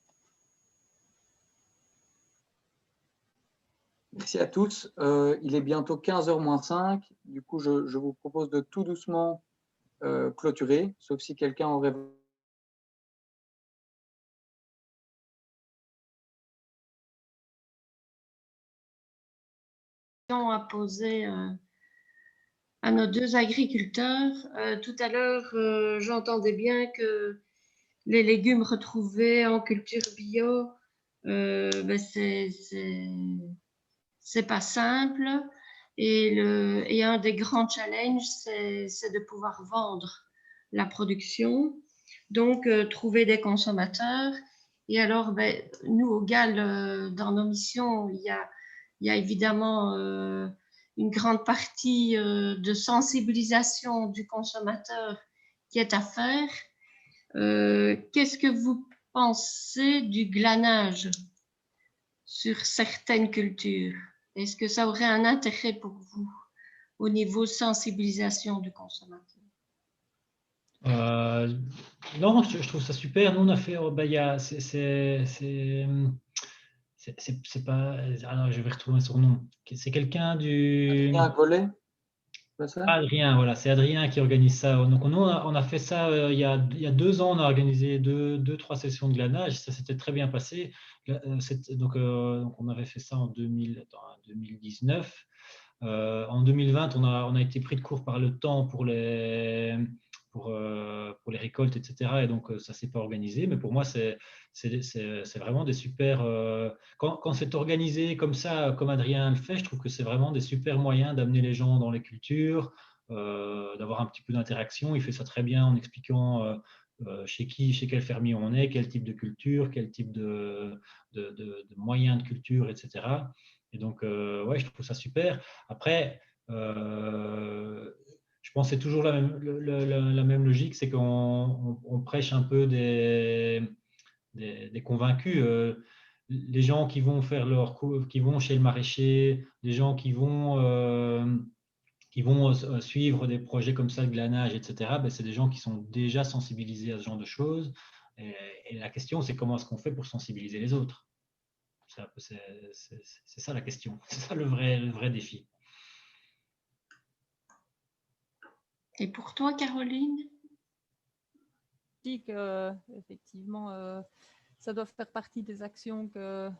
Merci à tous. Il est bientôt 15h moins 5. Du coup, je vous propose de tout doucement clôturer, sauf si quelqu'un aurait à poser à nos deux agriculteurs. Tout à l'heure, j'entendais bien que les légumes retrouvés en culture bio, ben c'est pas simple. Et un des grands challenges, c'est de pouvoir vendre la production, donc trouver des consommateurs. Et alors, ben, nous, au GAL, dans nos missions, il y a évidemment une grande partie de sensibilisation du consommateur qui est à faire. Qu'est-ce que vous pensez du glanage sur certaines cultures? Est-ce que ça aurait un intérêt pour vous au niveau sensibilisation du consommateur? Non, je trouve ça super. Nous, on a fait, bah, c'est pas, alors je vais retrouver son nom. C'est quelqu'un du… Adrien Gollet, c'est ça? Adrien, voilà, c'est Adrien qui organise ça. Donc, nous, on a fait ça il y a 2 ans. On a organisé 3 sessions de glanage. Ça s'était très bien passé. Donc, on avait fait ça en 2019. En 2020, on a été pris de court par le temps pour les récoltes, etc. Et donc, ça ne s'est pas organisé. Mais pour moi, c'est vraiment des super… quand c'est organisé comme ça, comme Adrien le fait, je trouve que c'est vraiment des super moyens d'amener les gens dans les cultures, d'avoir un petit peu d'interaction. Il fait ça très bien en expliquant chez quel fermier on est, quel type de culture, quel type de moyens de culture, etc. Et donc, ouais, je trouve ça super. Après, je pense que c'est toujours la même logique, c'est qu'on prêche un peu des convaincus. Les gens qui vont faire qui vont chez le maraîcher, les gens qui vont suivre des projets comme ça de glanage, etc., ben, c'est des gens qui sont déjà sensibilisés à ce genre de choses. Et la question, c'est comment est-ce qu'on fait pour sensibiliser les autres? C'est ça la question, c'est ça le vrai défi. Et pour toi, Caroline? Je dis que, effectivement, ça doit faire partie des actions que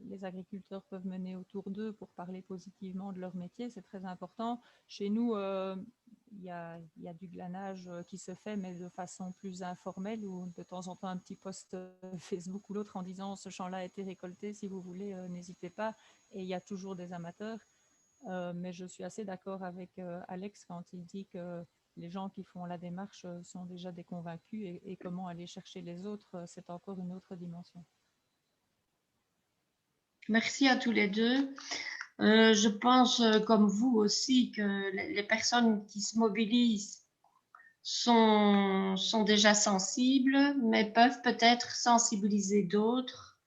les agriculteurs peuvent mener autour d'eux pour parler positivement de leur métier. C'est très important. Chez nous, il y a du glanage qui se fait, mais de façon plus informelle, ou de temps en temps un petit post Facebook ou l'autre en disant ce champ-là a été récolté, si vous voulez, n'hésitez pas. Et il y a toujours des amateurs. Mais je suis assez d'accord avec Alex quand il dit que les gens qui font la démarche sont déjà des convaincus, et comment aller chercher les autres, c'est encore une autre dimension. Merci à tous les deux. Je pense, comme vous aussi, que les personnes qui se mobilisent sont déjà sensibles, mais peuvent peut-être sensibiliser d'autres.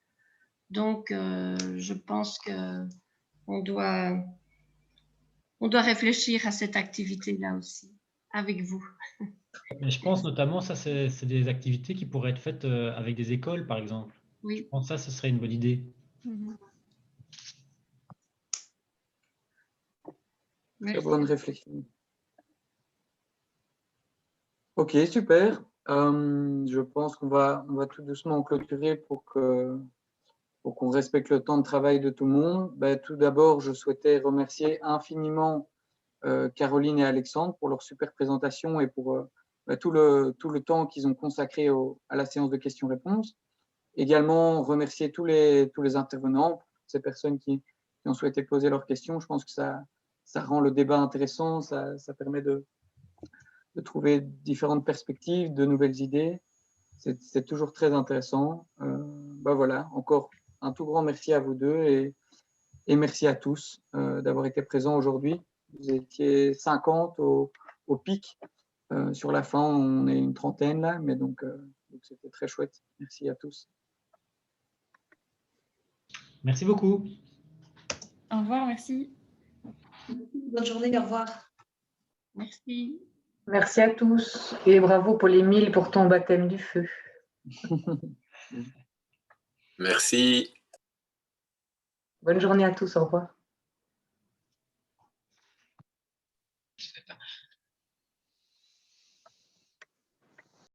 Donc, je pense qu'on doit réfléchir à cette activité-là aussi, avec vous. Mais je pense notamment, ça, c'est des activités qui pourraient être faites avec des écoles, par exemple. Oui. Je pense que ça, ce serait une bonne idée. Très bonne réflexion. Ok, super. Je pense qu'on va tout doucement clôturer pour qu'on respecte le temps de travail de tout le monde. Ben, tout d'abord, je souhaitais remercier infiniment Caroline et Alexandre pour leur super présentation et pour tout le temps qu'ils ont consacré à la séance de questions-réponses. Également, remercier tous les intervenants, ces personnes qui ont souhaité poser leurs questions. Je pense que ça rend le débat intéressant, ça permet de trouver différentes perspectives, de nouvelles idées. C'est toujours très intéressant. Ben voilà, encore un tout grand merci à vous deux et merci à tous d'avoir été présents aujourd'hui. Vous étiez 50 au pic. Sur la fin, on est une trentaine là, mais donc c'était très chouette. Merci à tous. Merci beaucoup. Au revoir, merci. Bonne journée, au revoir. Merci. Merci à tous et bravo pour les 1000 pour ton baptême du feu. Merci. Bonne journée à tous, au revoir.